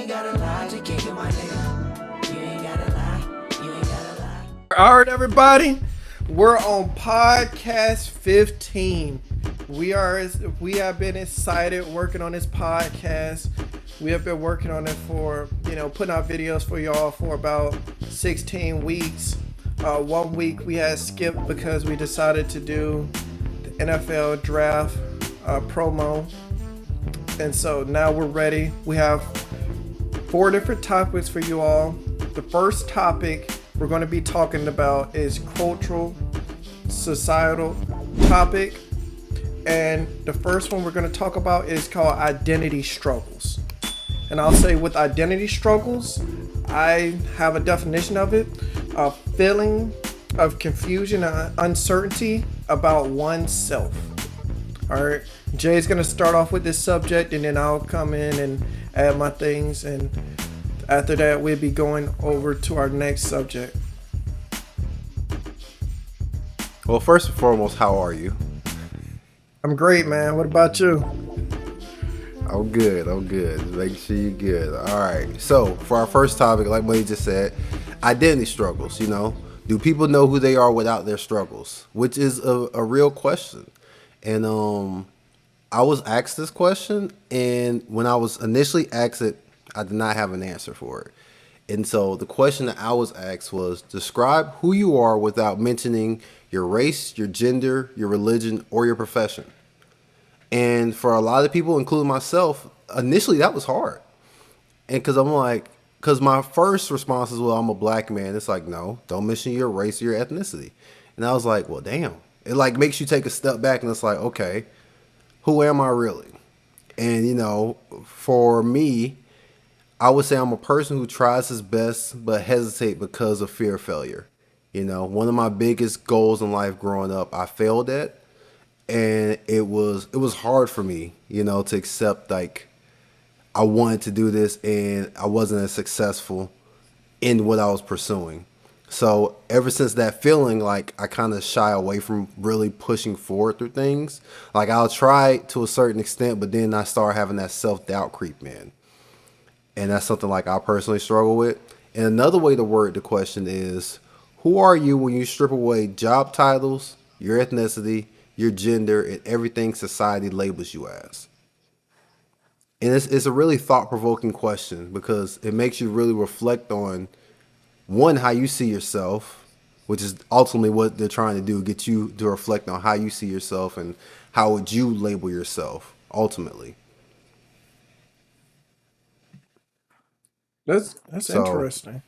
ain't gotta lie to kick it, my nigga. You ain't gotta lie. You ain't gotta lie. All right, everybody, we're on podcast 15. We have been excited working on this podcast. We have been working on it for, putting out videos for y'all for about 16 weeks. 1 week we had skipped because we decided to do the NFL draft promo. And so now we're ready. We have 4 different topics for you all. The first topic we're going to be talking about is cultural, societal topic. And the first one we're going to talk about is called identity struggles. And I'll say with identity struggles, I have a definition of it: a feeling of confusion and uncertainty about oneself. All right, Jay's going to start off with this subject, and then I'll come in and add my things. And after that, we'll be going over to our next subject. Well, first and foremost, how are you? I'm great, man. What about you? I'm good. Make sure you're good. All right. So, for our first topic, like Wade just said, identity struggles. Do people know who they are without their struggles? Which is a real question. And I was asked this question, and when I was initially asked it, I did not have an answer for it. And so the question that I was asked was, describe who you are without mentioning your race, your gender, your religion, or your profession. And for a lot of people, including myself, initially that was hard. And because my first response is, well, I'm a black man. It's like, no, don't mention your race or your ethnicity. And I was like, well, damn. It makes you take a step back, and it's like, okay, who am I really? And, for me, I would say I'm a person who tries his best but hesitate because of fear of failure. One of my biggest goals in life growing up, I failed at. And it was hard for me, to accept, I wanted to do this and I wasn't as successful in what I was pursuing. So ever since that feeling, I kind of shy away from really pushing forward through things. I'll try to a certain extent, but then I start having that self-doubt creep in. And that's something I personally struggle with. And another way to word the question is, who are you when you strip away job titles, your ethnicity, your gender, and everything society labels you as? And it's a really thought-provoking question because it makes you really reflect on, one, how you see yourself, which is ultimately what they're trying to do, get you to reflect on how you see yourself and how would you label yourself ultimately. That's So, interesting.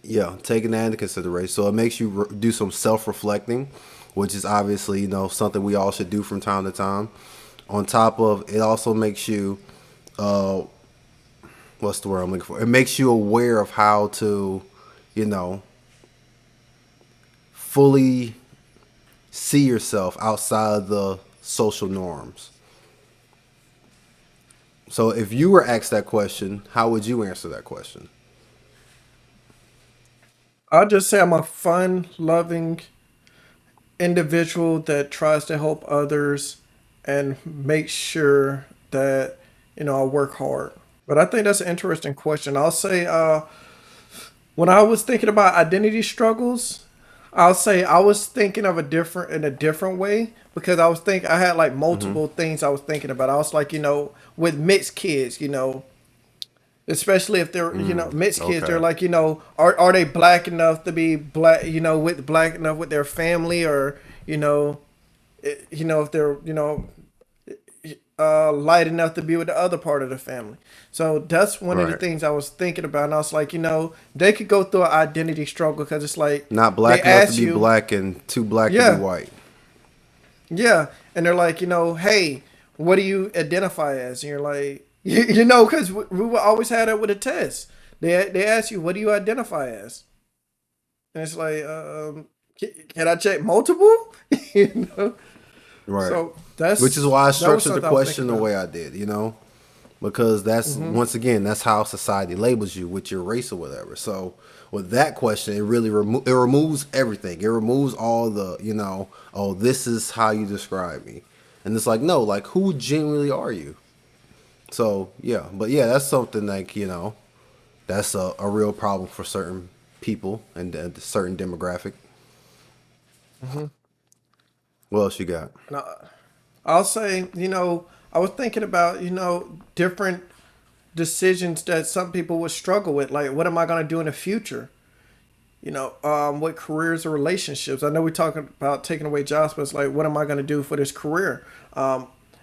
yeah, taking that into consideration. So it makes you do some self-reflecting, which is obviously, something we all should do from time to time. On top of it, also makes you, what's the word I'm looking for? It makes you aware of how to, fully see yourself outside of the social norms. So if you were asked that question, how would you answer that question? I'll just say I'm a fun, loving individual that tries to help others and make sure that, I work hard. But I think that's an interesting question. I'll say, when I was thinking about identity struggles, I'll say I was thinking of in a different way because I had Mm-hmm. multiple things I was thinking about. I was like, with mixed kids, especially if they're, mixed kids, they're Okay. like, are they black enough to be black, with black enough with their family, or, if they're, light enough to be with the other part of the family. So that's one of the Right. things I was thinking about. And I was like, they could go through an identity struggle because it's like Not they black enough to ask be you, black and too black to be yeah, white. yeah. And they're like, hey, what do you identify as? And you're like, because we always had that with a test. They ask you, what do you identify as? And it's like, can I check multiple? you know? Right. So Which is why I that was structured the something I was thinking question the about. way I did, because that's, once again, that's how society labels you with your race or whatever. So with that question, it really it removes everything. It removes all the, oh, this is how you describe me. And it's like, no, who genuinely are you? So yeah, but yeah, that's something like that's a real problem for certain people and a certain demographic. Hmm. What else you got? And I'll say, I was thinking about, different decisions that some people would struggle with. Like, what am I going to do in the future? What careers or relationships? I know we're talking about taking away jobs, but it's like, what am I going to do for this career?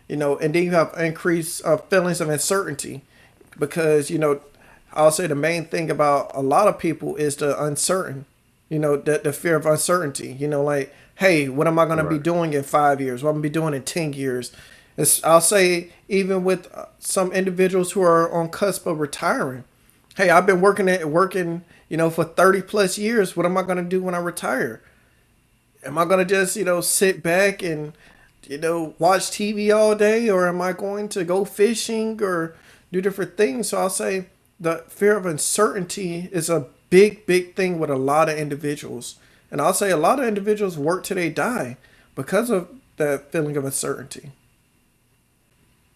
And then you have increased feelings of uncertainty because, I'll say the main thing about a lot of people is the uncertain, the fear of uncertainty, like, hey, what am I going to be Right. doing in 5 years? What am I going to be doing in 10 years? I'll say, even with some individuals who are on cusp of retiring, hey, I've been working, for 30 plus years. What am I going to do when I retire? Am I going to just, sit back and, watch TV all day, or am I going to go fishing or do different things? So I'll say the fear of uncertainty is a big, big thing with a lot of individuals. And I'll say a lot of individuals work till they die because of that feeling of uncertainty.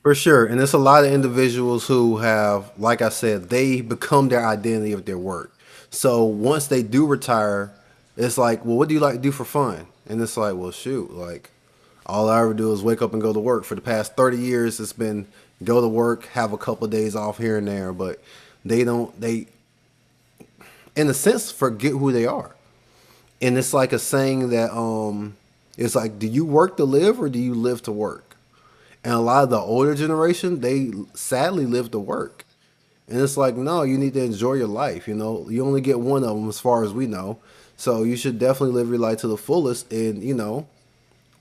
For sure. And there's a lot of individuals who have, like I said, they become their identity of their work. So once they do retire, it's like, well, what do you like to do for fun? And it's like, well, shoot, like all I ever do is wake up and go to work. For the past 30 years, it's been go to work, have a couple of days off here and there, but they, in a sense, forget who they are. And it's like a saying that, it's like, do you work to live or do you live to work? And a lot of the older generation, they sadly live to work. And it's like, no, you need to enjoy your life. You only get one of them as far as we know. So you should definitely live your life to the fullest and,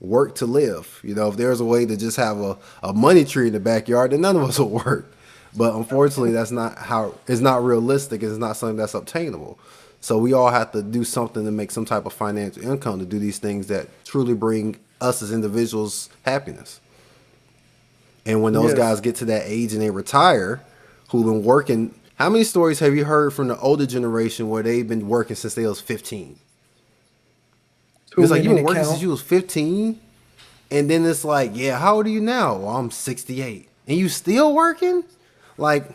work to live. If there's a way to just have a money tree in the backyard, then none of us will work. But unfortunately, that's not how, it's not realistic. It's not something that's obtainable. So we all have to do something to make some type of financial income to do these things that truly bring us as individuals happiness. And when those Yes. guys get to that age and they retire, who've been working, how many stories have you heard from the older generation where they've been working since they was 15? Too It's like you've many been to working since count. you was 15, and then it's like, yeah, how old are you now? Well, I'm 68, and you still working? Like,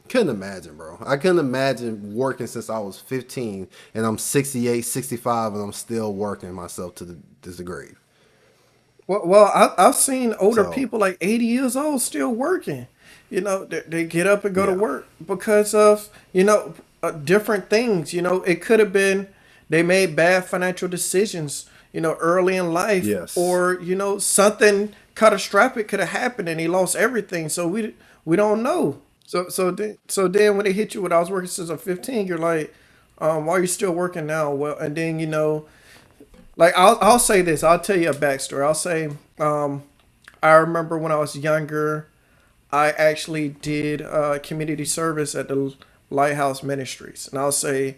couldn't imagine, bro. I couldn't imagine working since I was 15, and I'm 68, 65, and I'm still working myself to the grave. I've seen older So people like 80 years old still working. They get up and go to yeah, work because of, different things. It could have been they made bad financial decisions, early in life, yes, or, something catastrophic could have happened and he lost everything. So we don't know. So then when they hit you with I was working since I'm 15, you're like, why are you still working now? Well, and then, like I'll say this. I'll tell you a backstory. I'll say, I remember when I was younger, I actually did community service at the Lighthouse Ministries, and I'll say,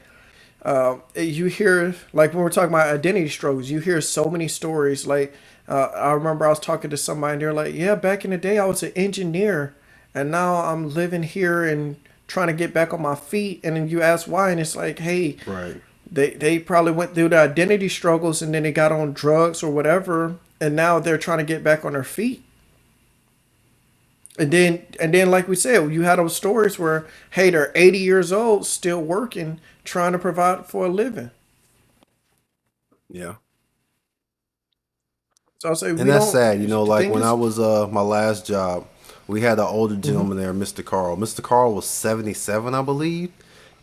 you hear like when we're talking about identity struggles, you hear so many stories. Like I remember I was talking to somebody, and they're like, "Yeah, back in the day, I was an engineer, and now I'm living here and trying to get back on my feet." And then you ask why, and it's like, "Hey, right. they probably went through the identity struggles and then they got on drugs or whatever and now they're trying to get back on their feet." And then like we said, you had those stories where, hey, they're 80 years old still working, trying to provide for a living. Yeah. So I'll say And we that's don't. sad, The like thing when I is, was my last job, we had an older mhm, gentleman there, Mr. Carl. Mr. Carl was 77, I believe.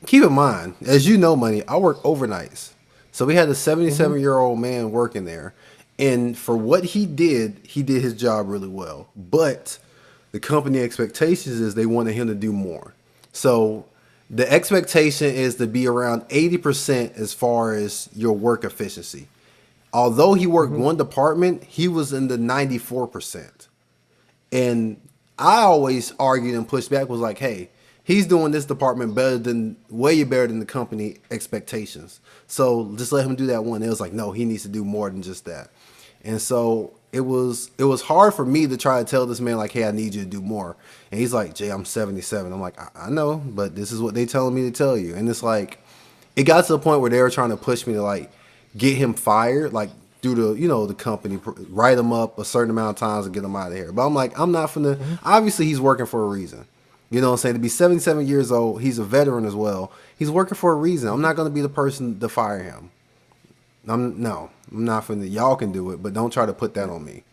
Keep in mind, as you know, money, I work overnights. So we had a mhm, 77-year-old man working there. And for what he did his job really well. But the company expectations is they wanted him to do more. So the expectation is to be around 80% as far as your work efficiency. Although he worked mhm, one department, he was in the 94%. And I always argued and pushed back was like, hey, he's doing this department way better than the company expectations. So just let him do that one. It was like, no, he needs to do more than just that. And so it was hard for me to try to tell this man like, hey, I need you to do more. And he's like, Jay, I'm 77. I'm like, I know, but this is what they telling me to tell you. And it's like, it got to the point where they were trying to push me to like get him fired, like through the company, write him up a certain amount of times and get him out of here. But I'm like, I'm not finna. Obviously, he's working for a reason. You know what I'm saying? To be 77 years old, he's a veteran as well. He's working for a reason. I'm not gonna be the person to fire him. I'm not finna. Y'all can do it, but don't try to put that on me.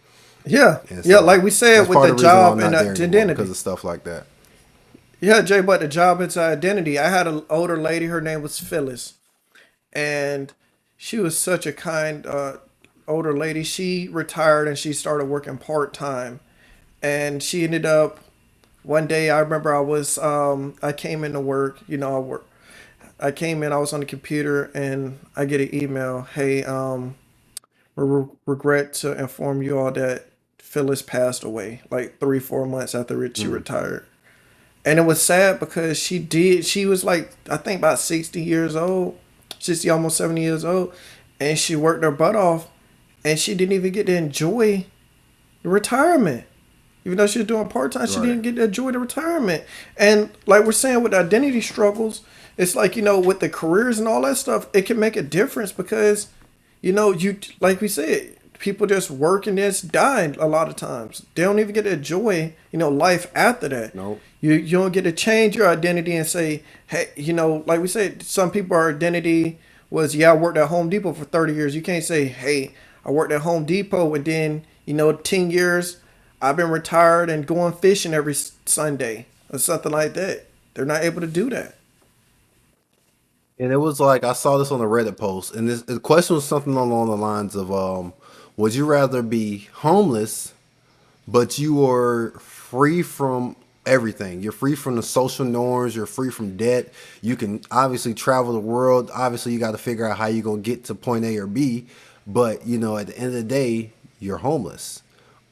Yeah, And yeah, so like we said with the job and identity because of stuff like that. Yeah, Jay, but the job it's identity. I had an older lady. Her name was Phyllis, and she was such a kind older lady. She retired and she started working part time, and she ended up one day. I remember I came into work. I came in. I was on the computer and I get an email. Hey, regret to inform you all that Phyllis passed away like 3-4 months after she retired. And it was sad because she was like, I think about 60 years old, 60, almost 70 years old. And she worked her butt off and she didn't even get to enjoy the retirement. Even though she was doing part-time, she didn't get to enjoy the retirement. And like we're saying with identity struggles, it's like, with the careers and all that stuff, it can make a difference because, you, like we said, people just work and just die a lot of times. They don't even get to enjoy, life after that. Nope. You don't get to change your identity and say, hey, like we said, some people, our identity was, I worked at Home Depot for 30 years. You can't say, hey, I worked at Home Depot and then, 10 years, I've been retired and going fishing every Sunday or something like that. They're not able to do that. And it was like, I saw this on a Reddit post, and the question was something along the lines of, would you rather be homeless, but you are free from everything? You're free from the social norms. You're free from debt. You can obviously travel the world. Obviously, you got to figure out how you're going to get to point A or B. But, at the end of the day, you're homeless.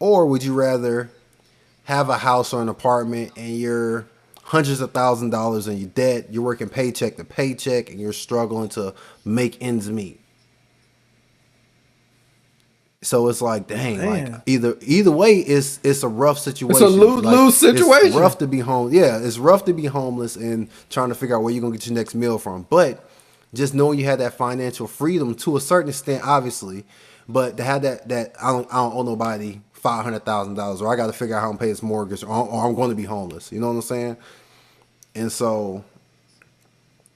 Or would you rather have a house or an apartment and you're hundreds of $1,000s in your debt, you're working paycheck to paycheck, and you're struggling to make ends meet? So it's like, dang, Man. like either way, it's a rough situation. It's a lose situation. It's rough to be home. Yeah, it's rough to be homeless and trying to figure out where you're gonna get your next meal from. But just knowing you had that financial freedom to a certain extent, obviously, but to have that I don't owe nobody $500,000, or I got to figure out how I'm pay this mortgage, or I'm going to be homeless. You know what I'm saying? And so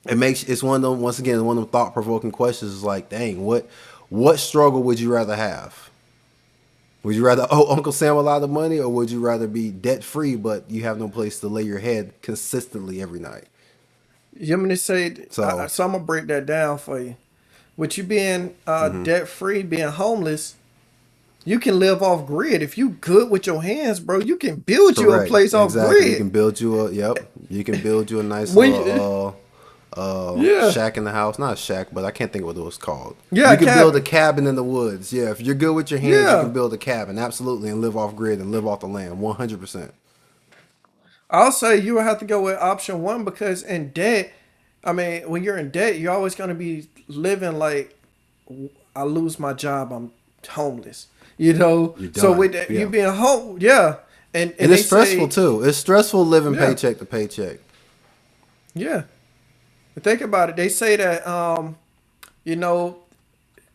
it's one of them, once again, one of them thought provoking questions. Is like, dang, what struggle would you rather have? Would you rather owe Uncle Sam a lot of money, or would you rather be debt free but you have no place to lay your head consistently every night? You want me to say, so I'm going to break that down for you. With you being debt free, being homeless, you can live off grid. If you good with your hands, bro, you can build you a place off grid. You can build you a nice shack in the house. Not a shack, but I can't think of what it was called. Yeah, you can build a cabin in the woods. Yeah, if you're good with your hands, you can build a cabin, absolutely, and live off grid and live off the land, 100%. I'll say you would have to go with option one because in debt, when you're in debt, you're always going to be living like, I lose my job, I'm homeless. So with that, you being home, and it's stressful too. It's stressful living paycheck to paycheck. Yeah, but think about it. They say that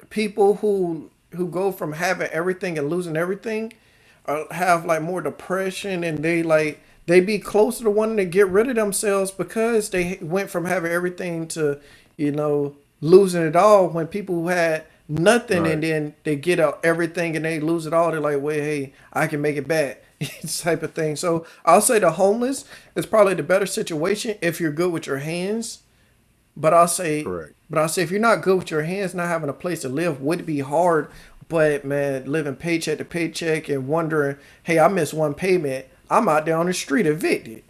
people who go from having everything and losing everything have like more depression, and they be closer to wanting to get rid of themselves because they went from having everything to losing it all. When people who had nothing and then they get out everything and they lose it all, they're like, well, hey, I can make it back. Type of thing. So I'll say the homeless is probably the better situation if you're good with your hands. But I'll say if you're not good with your hands, not having a place to live would be hard. But man, living paycheck to paycheck and wondering, hey, I missed one payment, I'm out there on the street evicted.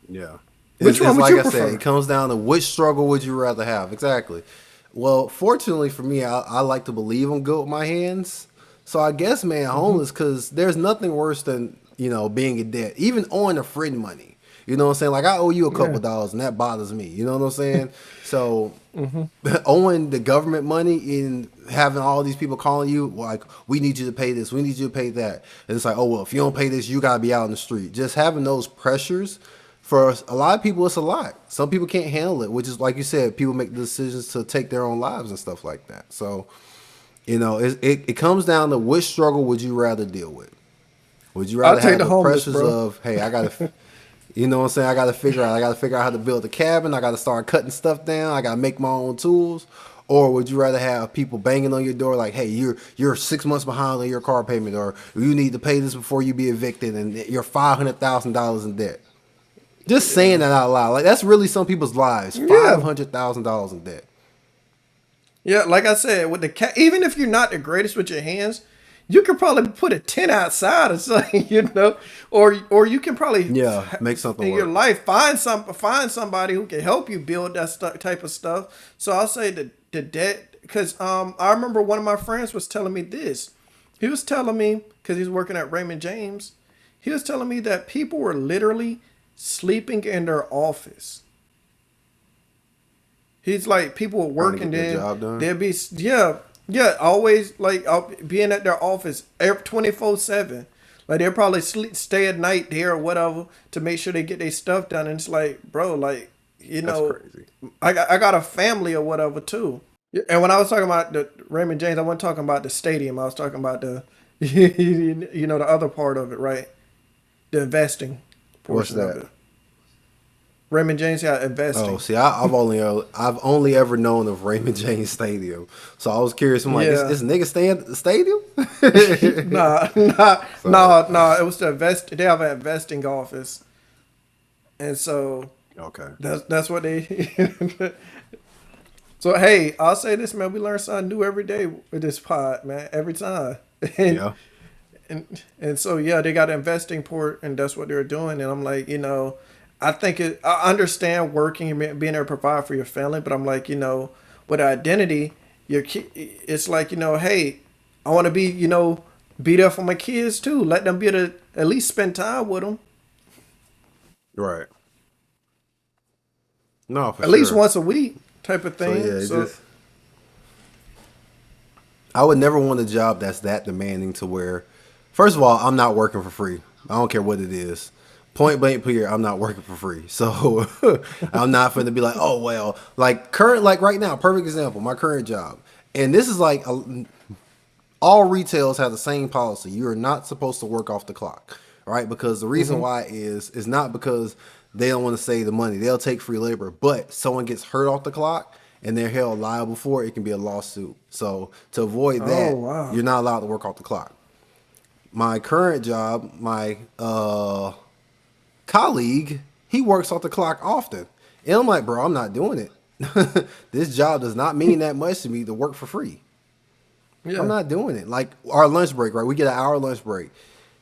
Yeah. Which one would you prefer? Said, it comes down to which struggle would you rather have? Exactly. Well, fortunately for me, I like to believe I'm good with my hands. So I guess, man, homeless, because there's nothing worse than, being in debt. Even owing a friend money. You know what I'm saying? Like, I owe you a couple dollars, and that bothers me. You know what I'm saying? So owing the government money and having all these people calling you, like, we need you to pay this, we need you to pay that. And it's like, oh, well, if you don't pay this, you got to be out in the street. Just having those pressures. For a lot of people, it's a lot. Some people can't handle it, which is, like you said, people make the decisions to take their own lives and stuff like that. So You know, it comes down to which struggle would you rather deal with? Would you I'll rather take have the the homeless, pressures bro. of, hey, I gotta, you know what I'm saying? I gotta figure out how to build a cabin. I gotta start cutting stuff down. I gotta make my own tools. Or would you rather have people banging on your door like, hey, you're 6 months behind on your car payment, or you need to pay this before you be evicted, and you're $500,000 in debt? Just saying that out loud, like that's really some people's lives. Yeah. $500,000 in debt. Yeah, like I said, with the cat, even if you're not the greatest with your hands, you could probably put a tent outside or something, or you can probably Yeah, make something in your work. life find somebody who can help you build that type of stuff. So I'll say the debt, because I remember one of my friends was telling me this. He was telling me, because he's working at Raymond James, he was telling me that people were literally sleeping in their office. He's like, people were Trying to working get their then job done. they'd be, yeah, always like being at their office 24/7. Like they'll probably stay at night there or whatever to make sure they get their stuff done. And it's like, bro, like, That's crazy. I got a family or whatever too. Yeah, and when I was talking about the Raymond James, I wasn't talking about the stadium. I was talking about the the other part of it, right? The investing What's portion of that? it. Raymond James got Oh, investing. see, I've only ever known of Raymond James Stadium, so I was curious. I'm like, Yeah. this nigga stay at the stadium? Nah, nah, So, nah. It was the invest. They have an investing office, and so okay, that's what they. So hey, I'll say this, man. We learn something new every day with this pod, man. Every time, and yeah, and so yeah, they got an investing port, and that's what they're doing. And I'm like, I think I understand working and being able to provide for your family, but I'm like, with identity, it's like, hey, I want to be there for my kids too. Let them be able to at least spend time with them right. No, for at least sure. once a week, type of So yeah, thing. it So just I would never want a job that's that demanding to where, first of all, I'm not working for free. I don't care what it is. Point blank period, I'm not working for free. So I'm not finna be like, oh well, like right now, perfect example, my current job. And this is like all retails have the same policy. You are not supposed to work off the clock, right? Because the reason why is not because they don't want to save the money. They'll take free labor, but someone gets hurt off the clock and they're held liable for it. It can be a lawsuit. So to avoid oh that, wow, you're not allowed to work off the clock. My current job, my colleague, he works off the clock often. And I'm like, bro, I'm not doing it. This job does not mean that much to me to work for free. I'm yeah, not doing it. Like our lunch break, right? We get an hour lunch break.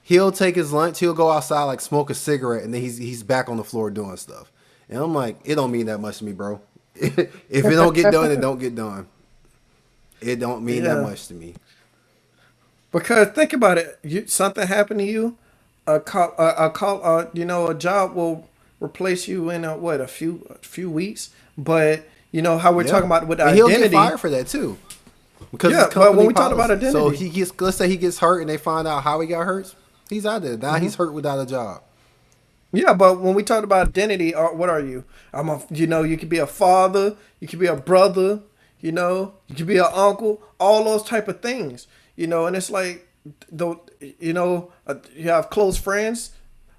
He'll take his lunch, he'll go outside, like smoke a cigarette, and then he's back on the floor doing stuff. And I'm like, it don't mean that much to me, bro. If it don't get done, it don't get done. It don't mean that yeah. much to me. Because think about it, something happened to you, a job will replace you in a few weeks. But how we're Yeah. talking about with And he'll get identity. fired for that too. Because it's Yeah, but when company we talk about policy. So identity, he gets, let's say he gets hurt and they find out how he got hurt. He's out there. Now he's hurt without a job. yeah, but when we talk about identity, what are you? You could be a father, you could be a brother, you could be an uncle, all those type of things, and it's like, you have close friends.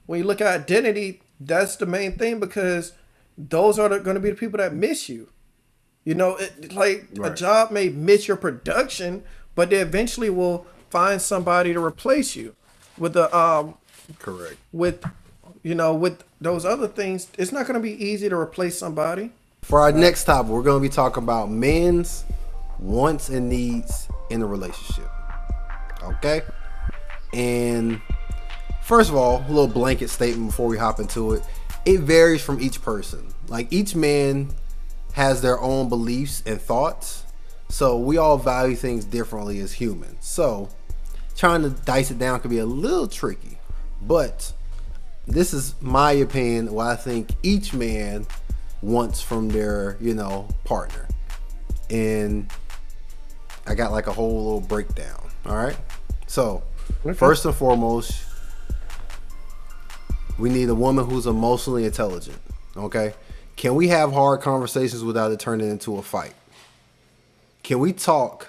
When you look at identity, that's the main thing because those are going to be the people that miss you. Like a Right. job may miss your production, but they eventually will find somebody to replace you with the Correct. with those other things. It's not going to be easy to replace somebody. For our next topic, we're going to be talking about men's wants and needs in a relationship. Okay? And first of all, a little blanket statement before we hop into it. It varies from each person. Like each man has their own beliefs and thoughts. So we all value things differently as humans. So trying to dice it down can be a little tricky. But this is my opinion, what I think each man wants from their, partner. And I got like a whole little breakdown. All right. So first and foremost, we need a woman who's emotionally intelligent. Okay. Can we have hard conversations without it turning into a fight? Can we talk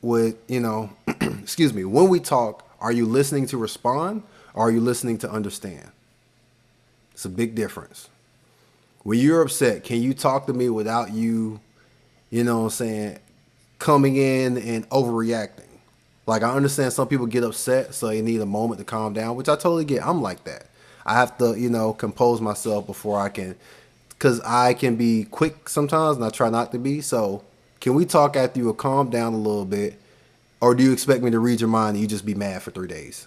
with, excuse me, when we talk, are you listening to respond or are you listening to understand? It's a big difference. When you're upset, can you talk to me without you, what I'm saying, coming in and overreacting? Like, I understand some people get upset, so they need a moment to calm down, which I totally get. I'm like that. I have to, compose myself before I can, because I can be quick sometimes, and I try not to be. So, can we talk after you calm down a little bit, or do you expect me to read your mind and you just be mad for 3 days?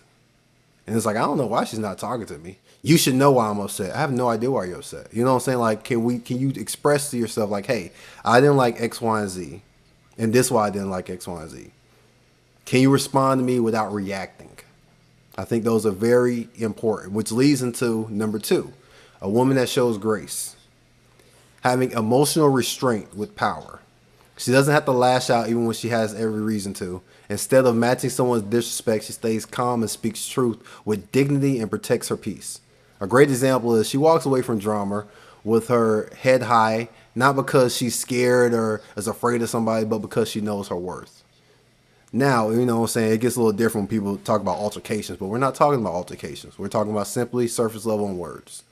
And it's like, I don't know why she's not talking to me. You should know why I'm upset. I have no idea why you're upset. You know what I'm saying? Like, can you express to yourself, like, hey, I didn't like X, Y, and Z, and this is why I didn't like X, Y, and Z. Can you respond to me without reacting? I think those are very important, which leads into number 2, a woman that shows grace, having emotional restraint with power. She doesn't have to lash out even when she has every reason to. Instead of matching someone's disrespect, she stays calm and speaks truth with dignity and protects her peace. A great example is she walks away from drama with her head high, not because she's scared or is afraid of somebody, but because she knows her worth. Now, what I'm saying, it gets a little different when people talk about altercations, but we're not talking about altercations. We're talking about simply surface level in words,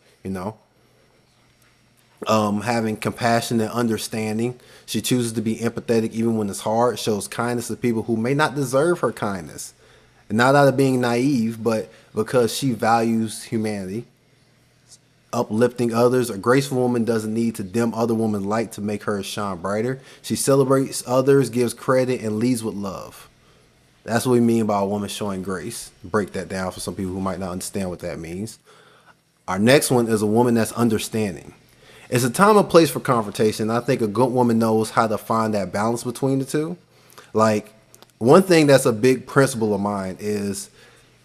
having compassion and understanding. She chooses to be empathetic even when it's hard, shows kindness to people who may not deserve her kindness. And not out of being naive, but because she values humanity. Uplifting others. A graceful woman doesn't need to dim other women's light to make hers shine brighter. She celebrates others, gives credit, and leads with love. That's what we mean by a woman showing grace. Break that down for some people who might not understand what that means. Our next one is a woman that's understanding. It's a time and place for confrontation. I think a good woman knows how to find that balance between the two. Like, one thing that's a big principle of mine is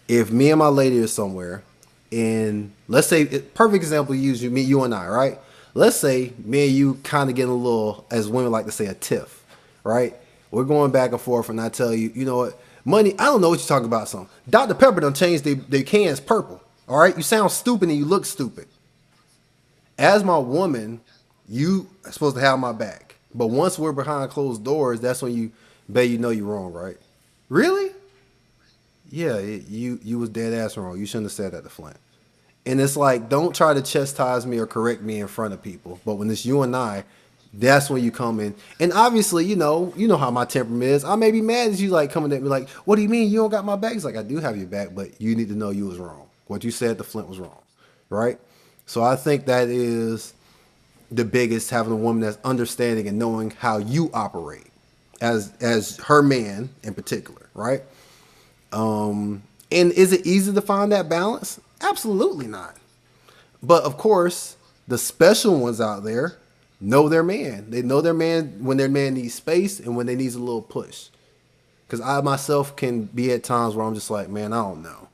if me and my lady are somewhere, and let's say, perfect example, you and I, right? Let's say me and you kind of getting a little, as women like to say, a tiff, right? We're going back and forth, and I tell you, you know what, money, I don't know what you're talking about, son. Dr. Pepper done changed their cans purple, all right? You sound stupid and you look stupid. As my woman, you are supposed to have my back. But once we're behind closed doors, that's when you know you're wrong, right? Really? Yeah, you was dead ass wrong. You shouldn't have said that to Flint. And it's like, don't try to chastise me or correct me in front of people. But when it's you and I, that's when you come in. And obviously, you know how my temperament is. I may be mad at you, like, coming at me like, what do you mean you don't got my back? It's like, I do have your back, but you need to know you was wrong. What you said to Flint was wrong, right? So I think that is the biggest, having a woman that's understanding and knowing how you operate as her man in particular, right? And is it easy to find that balance? Absolutely not. But of course, the special ones out there know their man. They know their man when their man needs space and when they needs a little push. Because I myself can be at times where I'm just like, man, I don't know.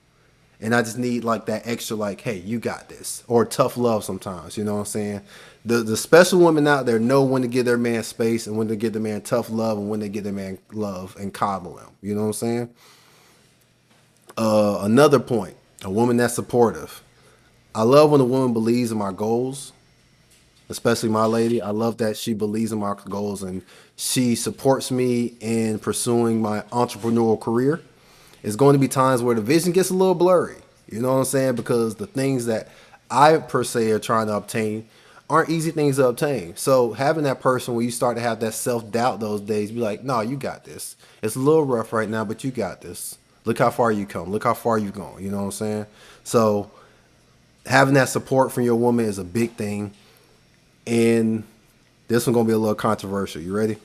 And I just need like that extra, like, hey, you got this. Or tough love sometimes, you know what I'm saying? The special women out there know when to give their man space and when to give their man tough love and when to give their man love and coddle him. You know what I'm saying? Another point, a woman that's supportive. I love when a woman believes in my goals, especially my lady. I love that she believes in my goals and she supports me in pursuing my entrepreneurial career. It's going to be times where the vision gets a little blurry. You know what I'm saying? Because the things that I per se are trying to obtain aren't easy things to obtain. So having that person where you start to have that self-doubt those days, be like, no, you got this. It's a little rough right now, but you got this. Look how far you come. Look how far you've gone. You know what I'm saying? So having that support from your woman is a big thing. And this one's going to be a little controversial. You ready?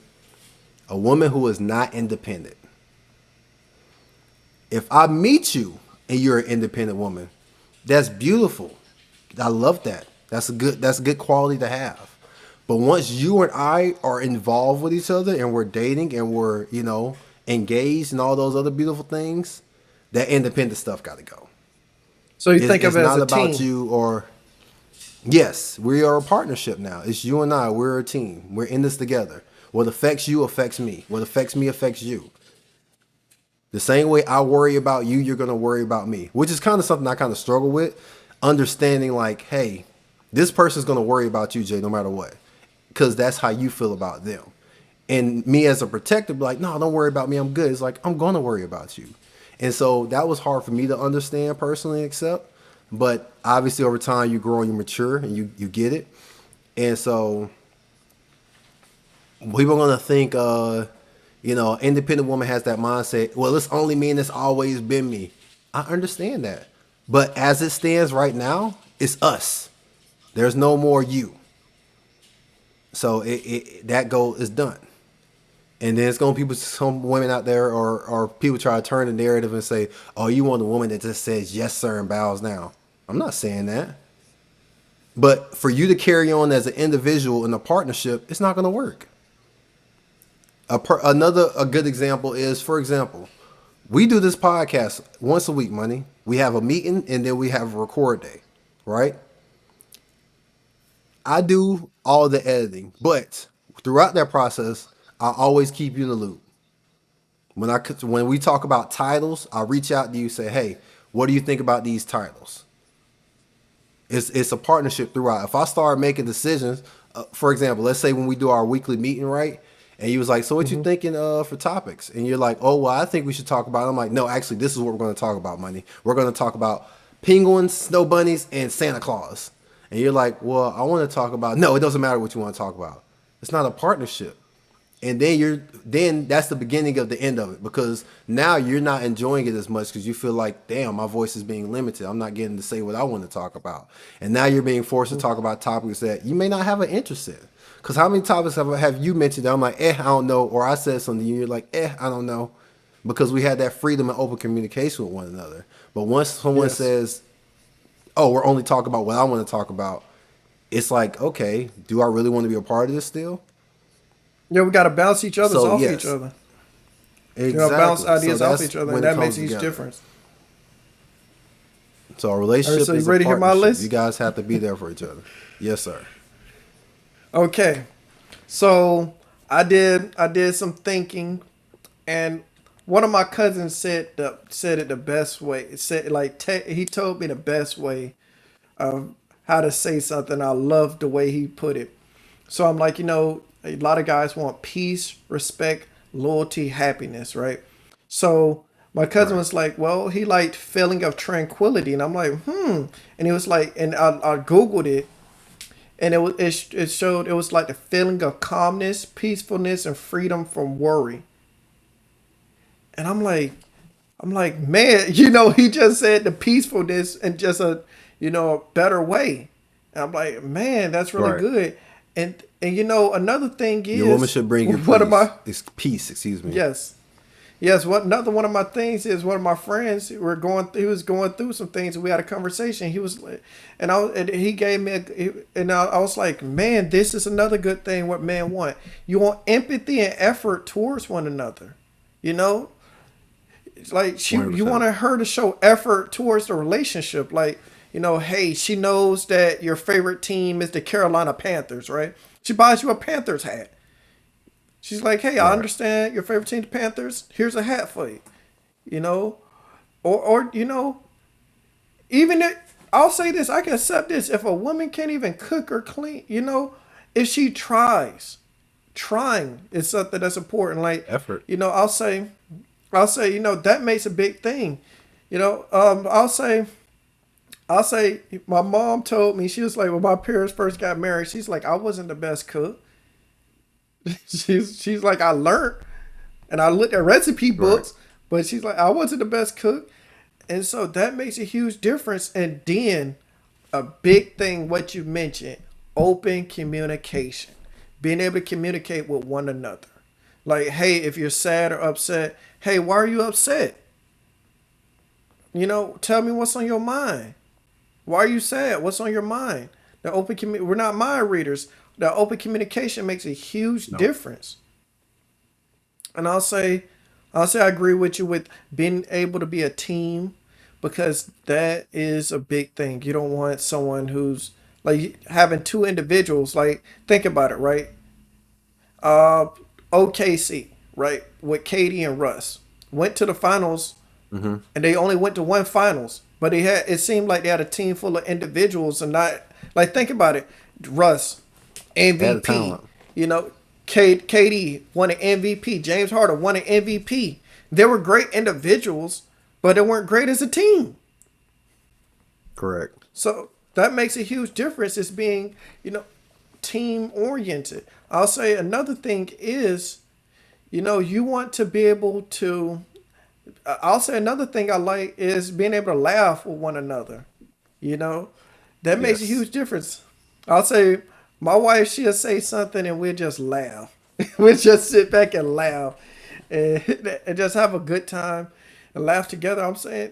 A woman who is not independent. If I meet you and you're an independent woman, that's beautiful. I love that. That's a good quality to have. But once you and I are involved with each other and we're dating and we're, engaged and all those other beautiful things, that independent stuff got to go. So you think of it as a team. It's not about you or... Yes, we are a partnership now. It's you and I. We're a team. We're in this together. What affects you affects me. What affects me affects you. The same way I worry about you, you're going to worry about me, which is kind of something I kind of struggle with. Understanding like, hey, this person's going to worry about you, Jay, no matter what, because that's how you feel about them. And me as a protector, be like, no, don't worry about me. I'm good. It's like, I'm going to worry about you. And so that was hard for me to understand personally and accept. But obviously over time you grow and you mature and you get it. And so people are going to think, independent woman has that mindset. Well, it's only me and it's always been me. I understand that. But as it stands right now, it's us. There's no more you. So that goal is done. And then it's going to some women out there or people try to turn the narrative and say, oh, you want a woman that just says yes, sir, and bows down. I'm not saying that. But for you to carry on as an individual in a partnership, it's not going to work. A good example is, for example, we do this podcast once a week, Money. We have a meeting and then we have a record day, right? I do all the editing, but throughout that process, I always keep you in the loop. When we talk about titles, I reach out to you, say, hey, what do you think about these titles? It's a partnership throughout. If I start making decisions, for example, let's say when we do our weekly meeting, right? And you was like, so what you thinking for topics? And you're like, oh, well, I think we should talk about it. I'm like, no, actually, this is what we're going to talk about, Money. We're going to talk about penguins, snow bunnies, and Santa Claus. And you're like, well, I want to talk about, no, it doesn't matter what you want to talk about. It's not a partnership. And then that's the beginning of the end of it, because now you're not enjoying it as much because you feel like, damn, my voice is being limited. I'm not getting to say what I want to talk about. And now you're being forced to talk about topics that you may not have an interest in. Because how many topics have you mentioned that I'm like, I don't know, or I said something and you're like, I don't know, because we had that freedom and open communication with one another. But once someone says, oh, we're only talking about what I want to talk about, it's like, okay, do I really want to be a part of this still? Yeah, we got to bounce each other's off each other. Exactly. Bounce ideas off each other, and that makes a huge difference. So a relationship so you is ready a to hear my partnership. list? You guys have to be there for each other. Yes, sir. Okay. So I did some thinking, and one of my cousins said it the best way. It said he told me the best way of how to say something. I love the way he put it. So I'm like, a lot of guys want peace, respect, loyalty, happiness, right? So my cousin was like, well, he liked feeling of tranquility. And I'm like, And he was like, and I Googled it, and it showed it was like the feeling of calmness, peacefulness, and freedom from worry. And I'm like, man, he just said the peacefulness and just a better way. And I'm like, man, that's really good. And another thing is, your woman should bring you peace. Excuse me. Yes. Another one of my things is, one of my friends he was going through some things, and we had a conversation. He was, and he gave me, I was like, man, this is another good thing what men want. You want empathy and effort towards one another. It's like you want her to show effort towards the relationship, like. Hey, she knows that your favorite team is the Carolina Panthers, right? She buys you a Panthers hat. She's like, hey, I understand your favorite team, the Panthers. Here's a hat for you. Or even if, I'll say this, I can accept this. If a woman can't even cook or clean, if she trying is something that's important. Like effort. I'll say, that makes a big thing. I'll say my mom told me, she was like, when my parents first got married, she's like, I wasn't the best cook. she's like, I learned and I looked at recipe books, but she's like, I wasn't the best cook. And so that makes a huge difference. And then a big thing, what you mentioned, open communication, being able to communicate with one another. Like, hey, if you're sad or upset, hey, why are you upset? Tell me what's on your mind. Why are you sad? What's on your mind? We're not mind readers. The open communication makes a huge difference. And I'll say I agree with you with being able to be a team, because that is a big thing. You don't want someone who's like having two individuals. Like, think about it, right? OKC, right, with Katie and Russ went to the finals, and they only went to one finals. But it seemed like they had a team full of individuals, and not like, think about it, Russ, MVP, KD won an MVP. James Harden won an MVP. They were great individuals, but they weren't great as a team. Correct. So that makes a huge difference. It's being, team oriented. I'll say another thing is, you want to be able to. I'll say another thing I like is being able to laugh with one another. That makes a Yes. huge difference. I'll say my wife, she'll say something and we'll just laugh. We'll just sit back and laugh and just have a good time and laugh together. I'm saying,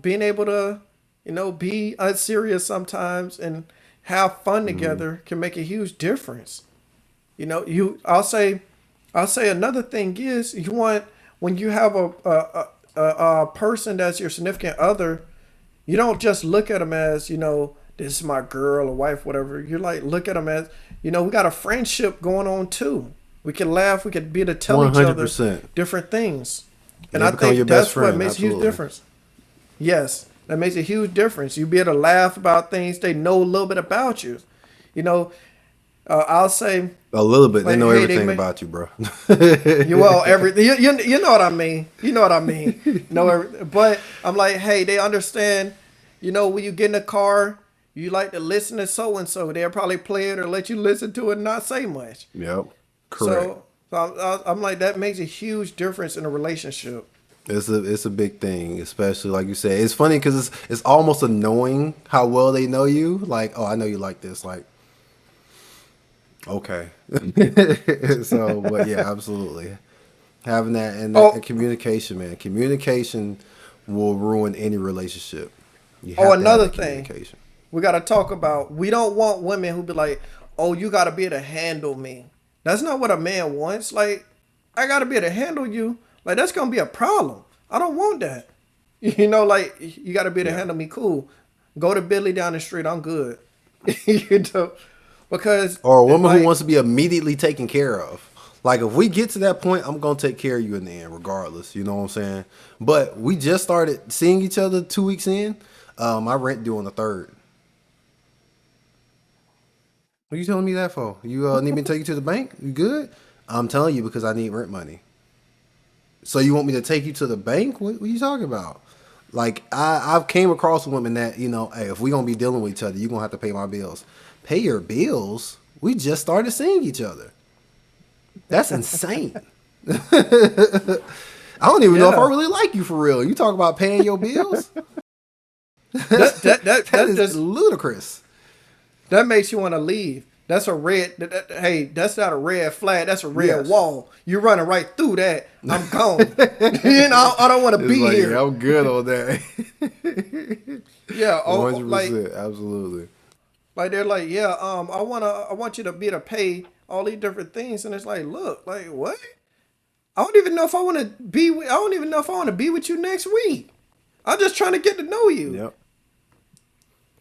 being able to, be unserious sometimes and have fun together can make a huge difference. I'll say another thing is you want when you have a person that's your significant other, you don't just look at them as this is my girl or wife, whatever. You're like look at them as we got a friendship going on too. We can laugh, we could be able to tell each other 100%. different things, and They I become your think best that's what friend, makes a huge absolutely. difference. Yes, that makes a huge difference. You be able to laugh about things they know a little bit about you. I'll say A little bit. They like, know hey, everything about you, bro. everything. You know what I mean. You know what I mean. But I'm like, hey, they understand. When you get in the car, you like to listen to so and so. They'll probably play it or let you listen to it and not say much. Yep. Correct. So I'm like, that makes a huge difference in a relationship. It's a big thing, especially like you said. It's funny because it's almost annoying how well they know you. Like, oh, I know you like this. Like, okay. So, but yeah, absolutely. Having that and communication, man. Communication will ruin any relationship. You have to have Another that thing communication. we got to talk about. We don't want women who be like, oh, you got to be able to handle me. That's not what a man wants. Like, I got to be able to handle you. Like, that's going to be a problem. I don't want that. Like, you got to be able to handle me. Cool. Go to Billy down the street. I'm good. Because. Or a woman like, who wants to be immediately taken care of. Like, if we get to that point, I'm going to take care of you in the end, regardless. You know what I'm saying? But we just started seeing each other 2 weeks in. My rent due on the 3rd. What are you telling me that for? You need me to take you to the bank? You good? I'm telling you because I need rent money. So you want me to take you to the bank? What are you talking about? Like, I've came across women that, hey, if we going to be dealing with each other, you're going to have to pay my bills. Pay your bills? We just started seeing each other. That's insane. I don't even know if I really like you for real. You talk about paying your bills? that is just ludicrous. That makes you want to leave. That's a red. Hey, that's not a red flag. That's a red Yes. wall. You're running right through that. I'm gone. I don't want to be Like, here. yeah, I'm good on that. Yeah, 100%. like Absolutely. they're like, yeah, I want you to be able to pay all these different things, and it's like, look, like what? I don't even know if I want to be. I don't even know if I want to be with you next week. I'm just trying to get to know you. Yep.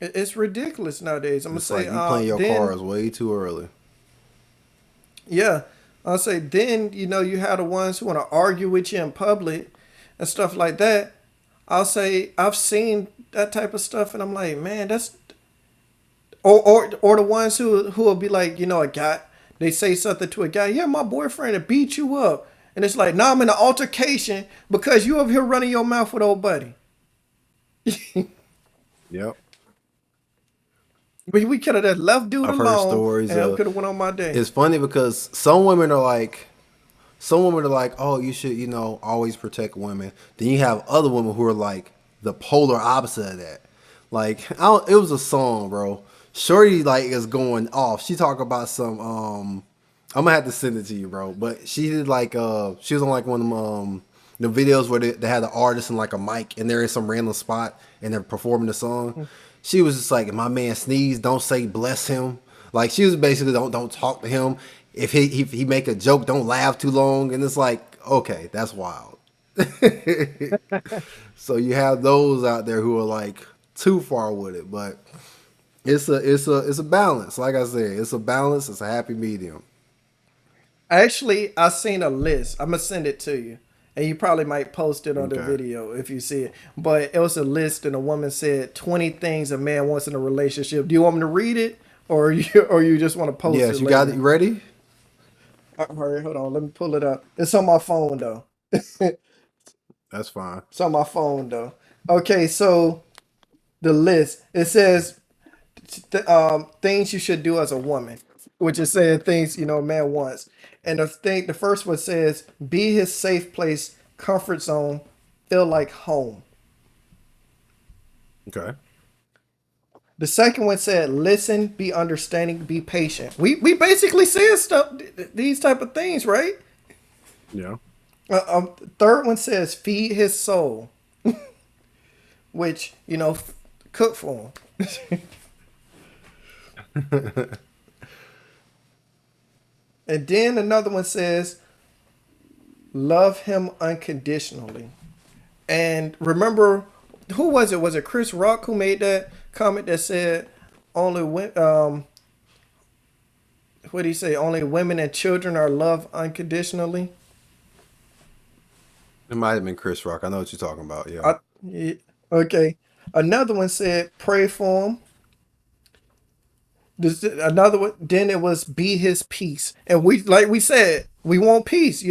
It's ridiculous nowadays. I'm It's gonna like say you playing your cards way too early. Yeah. I'll say then, you have the ones who want to argue with you in public and stuff like that. I'll say I've seen that type of stuff and I'm like, man, that's or the ones who will be like, a guy, they say something to a guy, yeah, my boyfriend will beat you up. And it's like, nah, I'm in an altercation because you over here running your mouth with old buddy. Yep. We could have just left dude I've heard alone stories and I of- could have went on my day. It's funny because some women are like, oh, you should, always protect women. Then you have other women who are like the polar opposite of that. Like, it was a song, bro. Shorty like is going off. She talk about some. I'm gonna have to send it to you, bro. But she did like she was on like one of them the videos where they had the artist and like a mic and they're in some random spot and they're performing the song. She was just like, if my man sneezed, don't say bless him. Like she was basically don't talk to him. If he make a joke, don't laugh too long. And it's like, okay, that's wild. So you have those out there who are like too far with it, but it's a balance. Like I said, it's a balance. It's a happy medium. Actually, I seen a list. I'm gonna send it to you, and you probably might post it on the Okay. video if you see it. But it was a list, and a woman said 20 things a man wants in a relationship. Do you want me to read it, or you just want to post it? Yes, you got it. later? You ready? All right, hold on. Let me pull it up. It's on my phone though. That's fine. It's on my phone though. Okay, so the list it says things you should do as a woman, which is saying things a man wants. And the first one says be his safe place, comfort zone, feel like home. Okay. The second one said listen, be understanding, be patient. We basically said stuff these type of things, right? Yeah. Third one says feed his soul, which cook for him. And then another one says love him unconditionally. And remember, who was it? Was it Chris Rock who made that comment that said only what did he say? Only women and children are loved unconditionally. It might have been Chris Rock. I know what you're talking about. Yeah. Yeah, okay. Another one said pray for him. Another one. Then it was be his peace. And we, like we said, we want peace.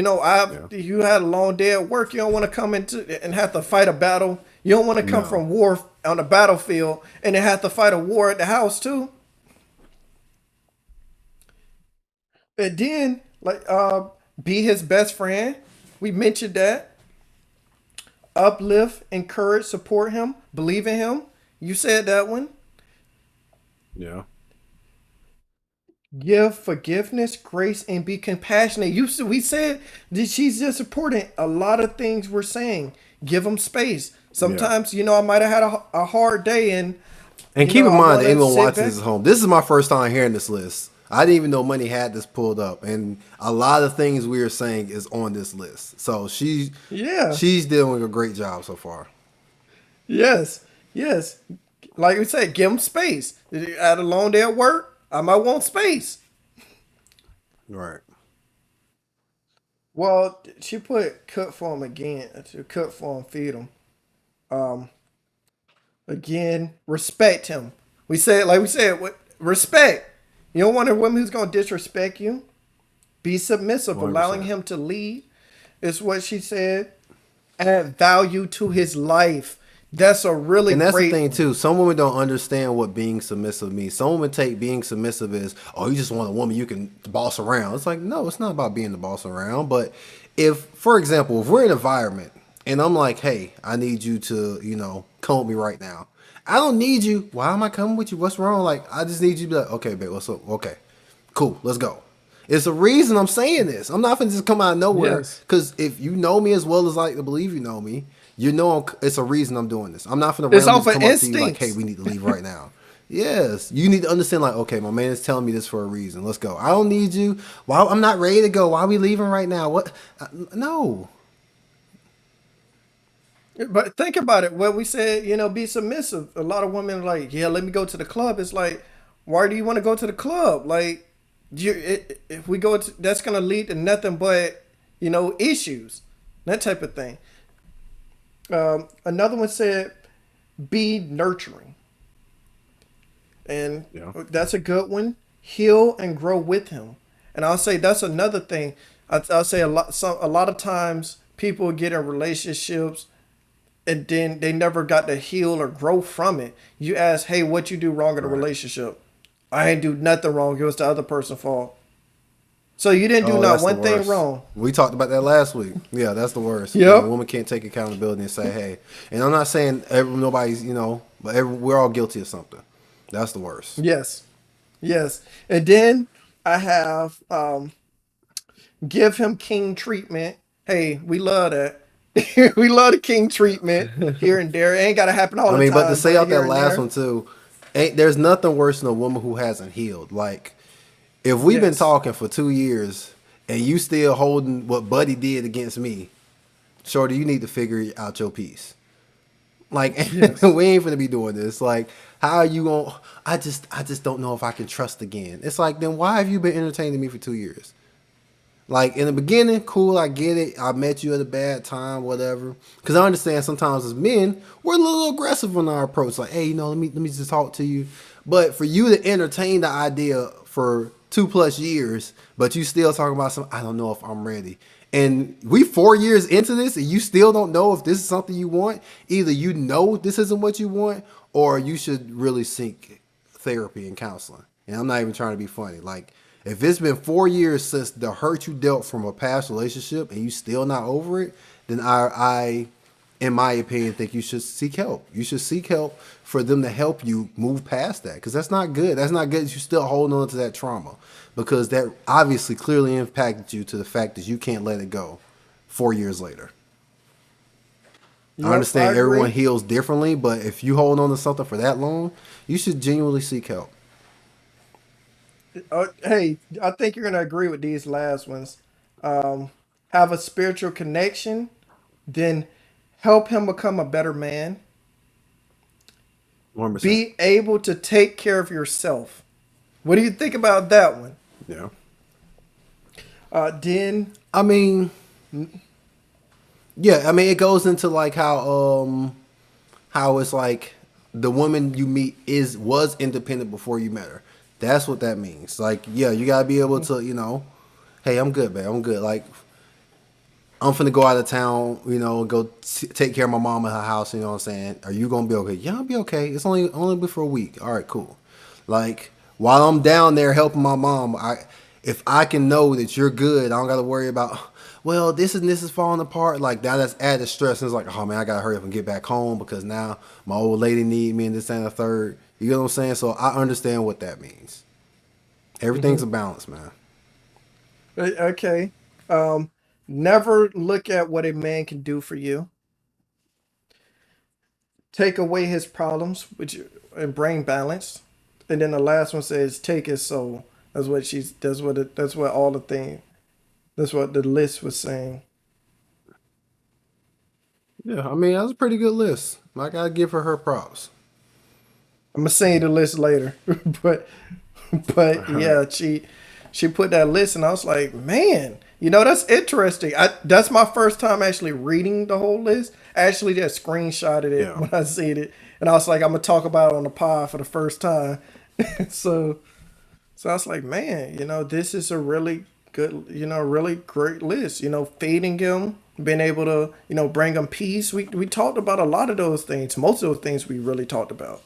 Yeah. You had a long day at work. You don't want to come into and have to fight a battle. You don't want to come No. from war on the battlefield and then have to fight a war at the house too. And then be his best friend. We mentioned that. Uplift, encourage, support him, believe in him. You said that one. Yeah. Give forgiveness, grace, and be compassionate. We said that she's just supporting a lot of things we're saying. Give them space. Yeah. Sometimes, I might have had a hard day, and And keep in I mind want that to anyone sit watching back. this at home, this is my first time hearing this list. I didn't even know Money had this pulled up, and a lot of things we are saying is on this list. So Yeah. she's doing a great job so far. Yes. Yes. Like we said, give them space. At a long day at work, I might want space. Right. Well, she put cook for him again. To cook for him, feed him. Um, Again, respect him. Like we said, respect. You don't want a woman who's gonna disrespect you. Be submissive, allowing 100%. him to lead. Is what she said. Add value to his life. That's a really And that's the great thing one. too. Some women don't understand what being submissive means. Some women take being submissive as, oh, you just want a woman you can boss around. It's like, no, it's not about being the boss around. But if, for example, if we're in an environment and I'm like, hey, I need you to, come with me right now. I don't need you. Why am I coming with you? What's wrong? Like, I just need you to be like, okay, babe, what's up? Okay, cool, let's go. It's a reason I'm saying this. I'm not gonna just come out of nowhere. Yes. Because if you know me as well as I like to believe you know me, it's a reason I'm doing this. I'm not gonna It's randomly off just of come up to you like, hey, instincts. we need to leave right now. Yes, you need to understand. Like, okay, my man is telling me this for a reason. Let's go. I don't need you. Why I'm not ready to go. Why are we leaving right now? What? No. But think about it. What we said, be submissive. A lot of women are like, yeah, let me go to the club. It's like, why do you want to go to the club? Like, if we go to, that's gonna lead to nothing but issues, that type of thing. Another one said, be nurturing, and Yeah. that's a good one. Heal and grow with him, and I'll say that's another thing. I'll say a lot of times people get in relationships and then they never got to heal or grow from it. You ask, hey, what you do wrong in a Right. relationship? I ain't do nothing wrong. It was the other person's fault. So you didn't do Oh, not that's the one thing worst. wrong. We talked about that last week. Yeah, that's the worst. When a Yep. woman can't take accountability and say, hey, and I'm not saying nobody's, but we're all guilty of something. That's the worst. Yes. Yes. And then I have give him king treatment. Hey, we love that. We love the king treatment here and there. It ain't gotta happen all I the mean, but to time, say but out here that and last there. one too, there's nothing worse than a woman who hasn't healed. Like, if we've been Yes. talking for 2 years and you still holding what Buddy did against me, shorty, you need to figure out your piece. Like, Yes. we ain't finna be doing this. Like, how are you going? I just don't know if I can trust again. It's like, then why have you been entertaining me for 2 years? Like, in the beginning, cool, I get it. I met you at a bad time, whatever. Because I understand sometimes as men, we're a little aggressive on our approach. Like, hey, let me just talk to you. But for you to entertain the idea for 2+ years, but you still talking about some. I don't know if I'm ready. And we 4 years into this, and you still don't know if this is something you want. Either you know this isn't what you want, or you should really seek therapy and counseling. And I'm not even trying to be funny. Like, if it's been 4 years since the hurt you dealt from a past relationship, and you still not over it, then I in my opinion, think you should seek help. You should seek help for them to help you move past that, because that's not good. That's not good that you're still holding on to that trauma, because that obviously clearly impacted you to the fact that you can't let it go 4 years later. I understand everyone heals differently, but if you hold on to something for that long, you should genuinely seek help. Hey, I think you're gonna agree with these last ones. Have a spiritual connection, then help him become a better man. 100%. Be able to take care of yourself. What do you think about that one? Yeah. Then I mean, yeah. I mean, it goes into like how it's like the woman you meet was independent before you met her. That's what that means. Like, yeah, you gotta be able to, hey, I'm good, man. I'm good. Like, I'm finna go out of town, go take care of my mom at her house. You know what I'm saying? Are you gonna be okay? Yeah, I'll be okay. It's only be for a week. All right, cool. Like, while I'm down there helping my mom, if I can know that you're good, I don't gotta worry about, well, this is falling apart. Like, now that's added stress. And it's like, oh man, I gotta hurry up and get back home because now my old lady need me and this and the third. You know what I'm saying? So I understand what that means. Everything's a balance, man. okay. Never look at what a man can do for you. Take away his problems, and bring balance. And then the last one says, take his soul. That's what she's. That's what all the thing. That's what the list was saying. Yeah, I mean, that's a pretty good list. I gotta give her props. I'm gonna send you the list later, but yeah, she put that list, and I was like, man, that's interesting. That's my first time actually reading the whole list. I actually just screenshotted it when I seen it, and I was like, I'm gonna talk about it on the pod for the first time. so I was like, man, this is a really good, really great list. Feeding him, being able to, bring him peace. We talked about a lot of those things. Most of those things we really talked about.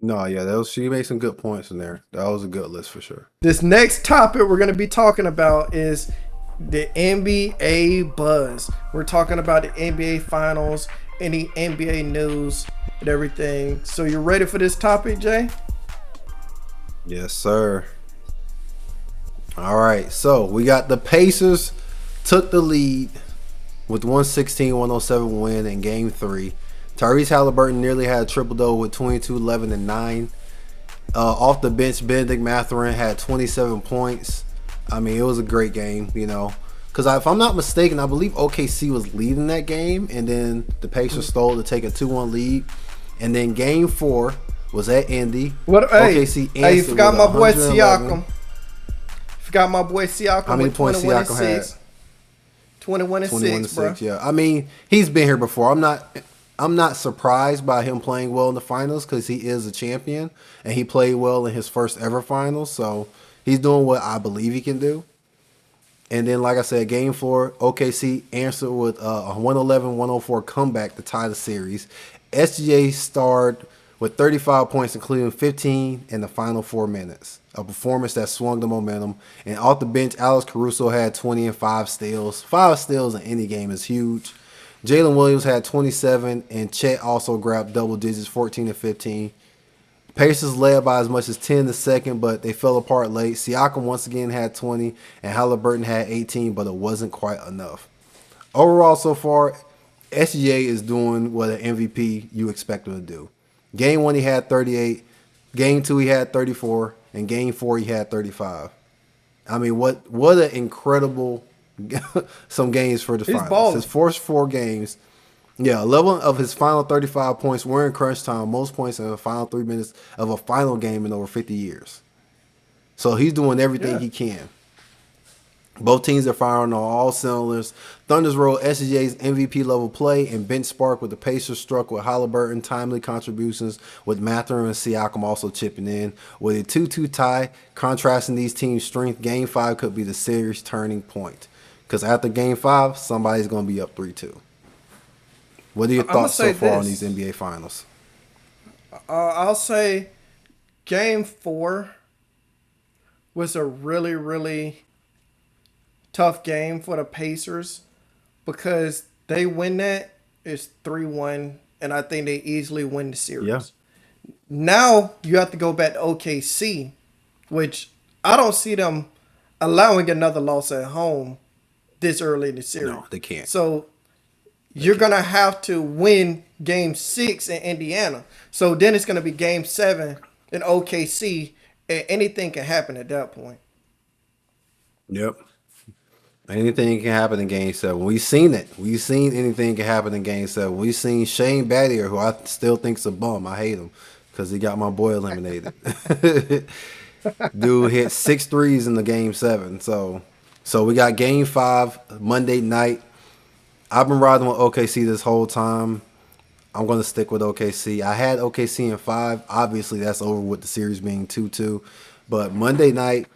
No, yeah, she made some good points in there. That was a good list for sure. This next topic we're going to be talking about is the NBA buzz. We're talking about the NBA finals, any NBA news, and everything. So you ready for this topic, Jay? Yes, sir. All right, so we got the Pacers took the lead with 116-107 win in Game 3. Tyrese Halliburton nearly had a triple-double with 22, 11, and 9. Off the bench, Benedict Mathurin had 27 points. I mean, it was a great game, Because if I'm not mistaken, I believe OKC was leading that game, and then the Pacers stole to take a 2-1 lead. And then Game 4 was at Indy. OKC hey, you forgot my boy Siakam. Forgot my boy Siakam. How many points Siakam had? 21 and 6, bro. Yeah. I mean, he's been here before. I'm not surprised by him playing well in the finals because he is a champion and he played well in his first ever finals. So he's doing what I believe he can do. And then, like I said, Game 4, OKC answered with a 111-104 comeback to tie the series. SGA starred with 35 points, including 15 in the final 4 minutes. A performance that swung the momentum. And off the bench, Alex Caruso had 20 and 5 steals. 5 steals in any game is huge. Jalen Williams had 27, and Chet also grabbed double digits, 14 and 15. Pacers led by as much as 10 the second, but they fell apart late. Siakam once again had 20, and Halliburton had 18, but it wasn't quite enough. Overall, so far, SGA is doing what an MVP you expect him to do. Game 1, he had 38. Game 2, he had 34. And Game 4, he had 35. I mean, what an incredible some games for the finals. Balling. His first 4 games, 11 of his final 35 points were in crunch time. Most points in the final 3 minutes of a final game in over 50 years. So he's doing everything he can. Both teams are firing on all cylinders. Thunder's rode SGA's MVP level play and bench spark with the Pacers struck with Halliburton timely contributions with Mathurin and Siakam also chipping in. With a 2-2 tie, contrasting these teams' strength, Game 5 could be the series turning point. Because after Game 5, somebody's going to be up 3-2. What are your thoughts so far on these NBA Finals? I'll say Game 4 was a really, really tough game for the Pacers because they win that, it's 3-1, and I think they easily win the series. Yeah. Now you have to go back to OKC, which I don't see them allowing another loss at home this early in the series. No, they can't. So you're going to have to win Game 6 in Indiana. So then it's going to be Game 7 in OKC, and anything can happen at that point. Yep. Anything can happen in Game 7. We've seen it. We've seen anything can happen in Game 7. We've seen Shane Battier, who I still think's a bum. I hate him because he got my boy eliminated. Dude hit 6 threes in the Game 7. So we got Game 5 Monday night. I've been riding with OKC this whole time. I'm going to stick with OKC. I had OKC in 5. Obviously, that's over with the series being 2-2. But Monday night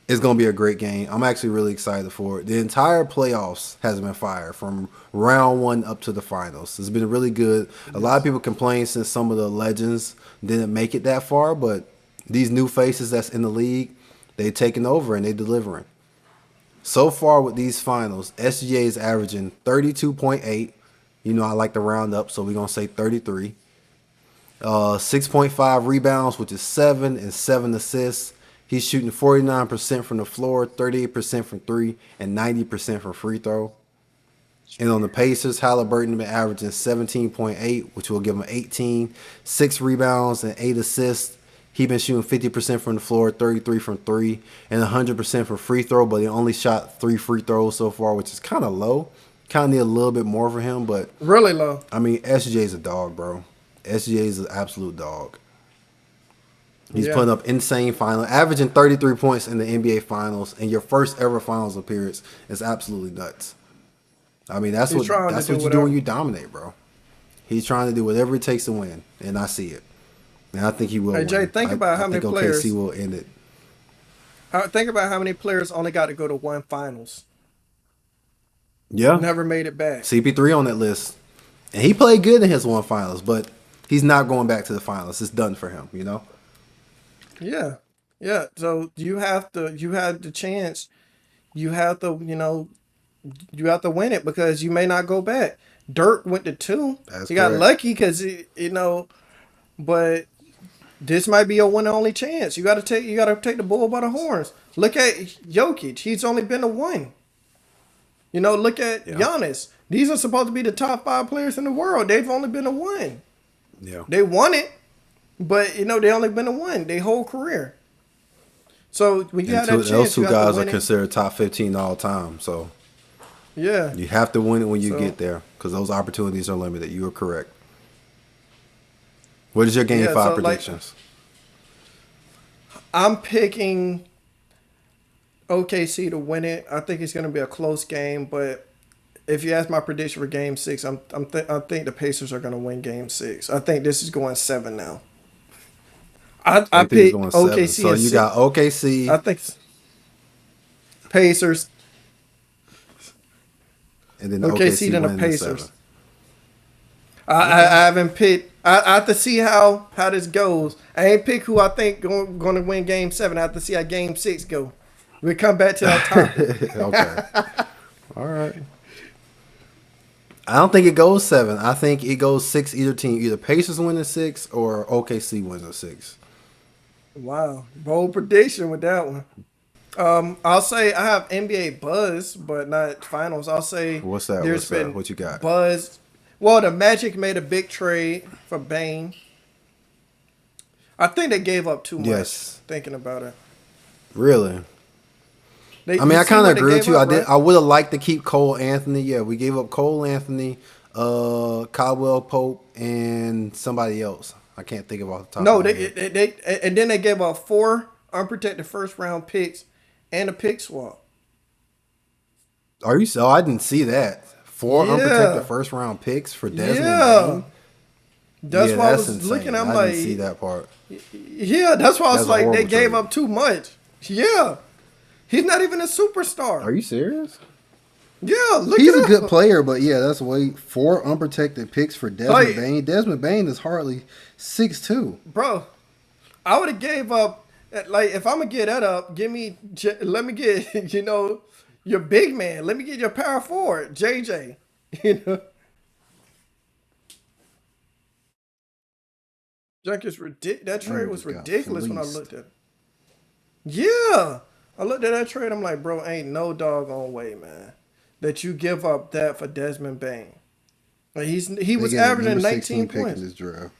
is going to be a great game. I'm actually really excited for it. The entire playoffs has been fire from round 1 up to the finals. It's been really good. A lot of people complain since some of the legends didn't make it that far, but these new faces that's in the league, they've taken over and they're delivering. So far with these finals, SGA is averaging 32.8. You know I like to round up, so we're going to say 33. 6.5 rebounds, which is 7, and 7 assists. He's shooting 49% from the floor, 38% from 3, and 90% from free throw. And on the Pacers, Halliburton been averaging 17.8, which will give him 18, 6 rebounds, and 8 assists. He's been shooting 50% from the floor, 33 from 3, and 100% from free throw, but he only shot 3 free throws so far, which is kind of low. Kind of need a little bit more for him, but really low. I mean, SJ's a dog, bro. SJ's an absolute dog. He's putting up insane finals, averaging 33 points in the NBA Finals, and your first ever Finals appearance is absolutely nuts. I mean, that's what you do when you dominate, bro. He's trying to do whatever it takes to win, and I see it. And I think he will. Hey Jay, think about how many players. OKC will end it. Think about how many players only got to go to one Finals. Yeah, never made it back. CP3 on that list, and he played good in his one Finals, but he's not going back to the Finals. It's done for him, you know. Yeah. So you have the chance. You have to, you have to win it because you may not go back. Dirk went to 2. He got lucky because but this might be your one and only chance. You got to take the bull by the horns. Look at Jokic. He's only been to 1. Look at Giannis. These are supposed to be the top 5 players in the world. They've only been to 1. Yeah. They won it, but they only been to 1 their whole career. So when you have that chance, those 2 guys are considered top 15 all time. So yeah, you have to win it when you get there because those opportunities are limited. You are correct. What is your Game 5 predictions? I'm picking OKC to win it. I think it's going to be a close game, but if you ask my prediction for Game 6, I think the Pacers are going to win Game 6. I think this is going 7 now. I picked OKC. So you got OKC. I think Pacers. And then OKC then the Pacers. I haven't picked. I have to see how this goes. I ain't pick who I think going to win Game 7. I have to see how Game 6 go. We come back to that topic. Okay. All right. I don't think it goes 7. I think it goes 6 either team. Either Pacers win in 6 or OKC wins in 6. Wow. Bold prediction with that one. I'll say I have NBA buzz, but not finals. I'll say what's that? What you got? Buzz. Well, the Magic made a big trade for Bane. I think they gave up too much thinking about it. Really? I kind of agree with you. I would have liked to keep Cole Anthony. Yeah, we gave up Cole Anthony, Caldwell Pope, and somebody else. I can't think of off the top. No, and then they gave up 4 unprotected first round picks and a pick swap. Are you so? I didn't see that. 4 unprotected Yeah, first round picks for Desmond yeah. Bain. That's Yeah, why I that's was looking. insane. I'm I didn't see like, that part. yeah. That's why I was That's a like, they horrible gave trade. up too much. Yeah, he's not even a Are superstar. you serious? Yeah, look He's a it good up. player, but yeah, that's way 4 unprotected picks for Desmond Like, Bain. Desmond Bain is hardly 6'2". bro, I would have gave up. Like, if I'm gonna get that up, let me get your big man. Let me get your power forward, JJ. You know, Junk is ridiculous. That trade Under was just got ridiculous when I looked fleeced. at it. Yeah, I looked at that trade. I'm like, bro, ain't no doggone way, man, that you give up that for Desmond Bain. Like, he They was get a number averaging 19 16 pick in points. this draft.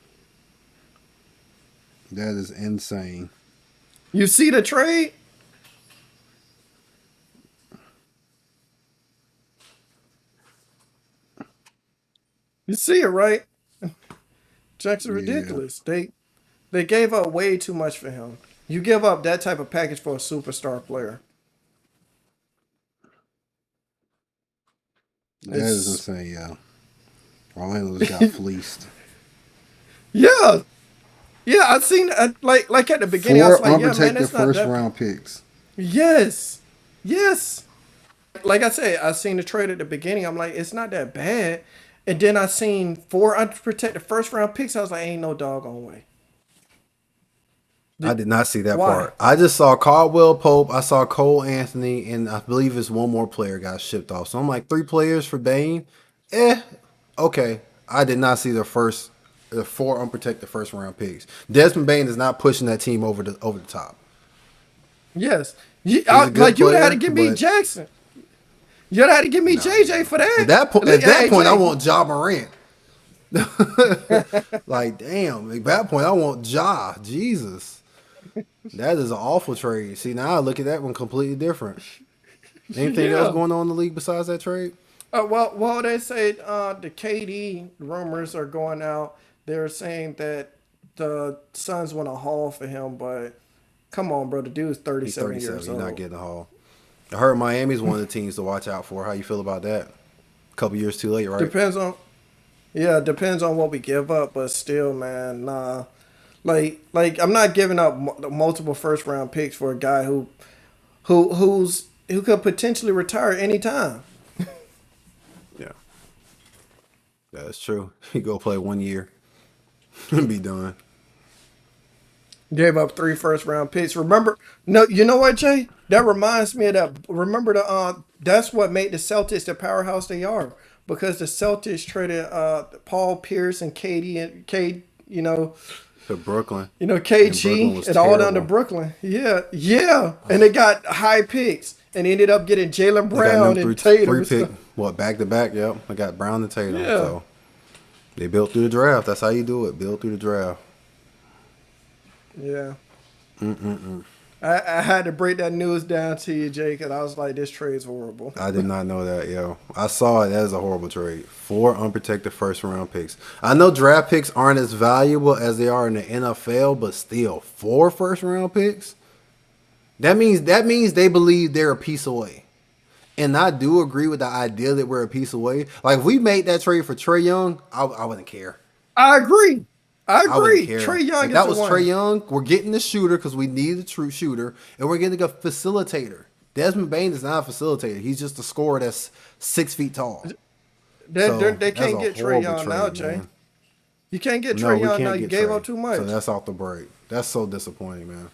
That is insane. You see the trade? You see it, right? Jackson Yeah. ridiculous. They gave up way too much for him. You give up that type of package for a superstar player. That is It's insane, yeah. Orlando just got fleeced. yeah, yeah. I seen like at the beginning. I was 4 like, yeah, man, unprotected that's not first that. round picks. Yes, yes. Like I said, I seen the trade at the beginning. I'm like, it's not that bad. And then I seen 4 unprotected first round picks. I was like, ain't no doggone way. I did not see that Why? part. I just saw Caldwell Pope. I saw Cole Anthony, and I believe it's one more player got shipped off. So I'm like, 3 players for Bain. Okay. I did not see the 4 unprotected first round picks. Desmond Bain is not pushing that team over the top. Yes. He's a good Like you'd have had to player, give me but Jackson. You'd have to give me JJ for that. at that Hey, point, I Jay. want Ja Morant. Like, damn, at that point, I want Ja. Jesus. That is an awful trade. See, now I look at that one completely different. Anything else Yeah. going on in the league besides that trade? Well, they say the KD rumors are going out. They're saying that the Suns want a haul for him, but come on, bro, the dude's He's 37 37. years He's not old. getting a haul. I heard Miami's one of the teams to watch out for. How you feel about that? A couple years too late, right? Depends on what we give up, but still, man, nah. Like I'm not giving up multiple first round picks for a guy who could potentially retire anytime. Yeah, that's true. He go play 1 year and be done. Gave up 3 first round picks. Remember? No, you know what, Jay? That reminds me of that. Remember that's what made the Celtics the powerhouse they are, because the Celtics traded Paul Pierce and KD and K. To Brooklyn. And Brooklyn KG was and all down to terrible. Brooklyn. Yeah, yeah, and they got high picks and ended up getting Jalen They got Brown them and three Tatum. pick. What, back to back? Yep. I got Brown and Tatum. Yeah, So they built through the draft. That's how you do it. Build through the draft. yeah. I had to break that news down to you, Jake, and I was like, this trade's horrible. I did not know that, yo. I saw it as a horrible trade. 4 unprotected first round picks. I know draft picks aren't as valuable as they are in the NFL, but still, 4 first round picks? That means they believe they're a piece away. And I do agree with the idea that we're a piece away. Like, if we made that trade for Trae Young, I wouldn't care. I agree. I I wouldn't agree. care. Trey Young If is that the was one. Trae Young, we're getting the shooter because we need a true shooter, and we're getting a facilitator. Desmond Bain is not a facilitator. He's just a scorer that's 6 feet tall. So They that's can't a get Trey horrible Young now, trade, Jay. man. You can't get No, Trey we Young now. can't You get gave Trey. up too much. So that's off the break. That's so disappointing, man.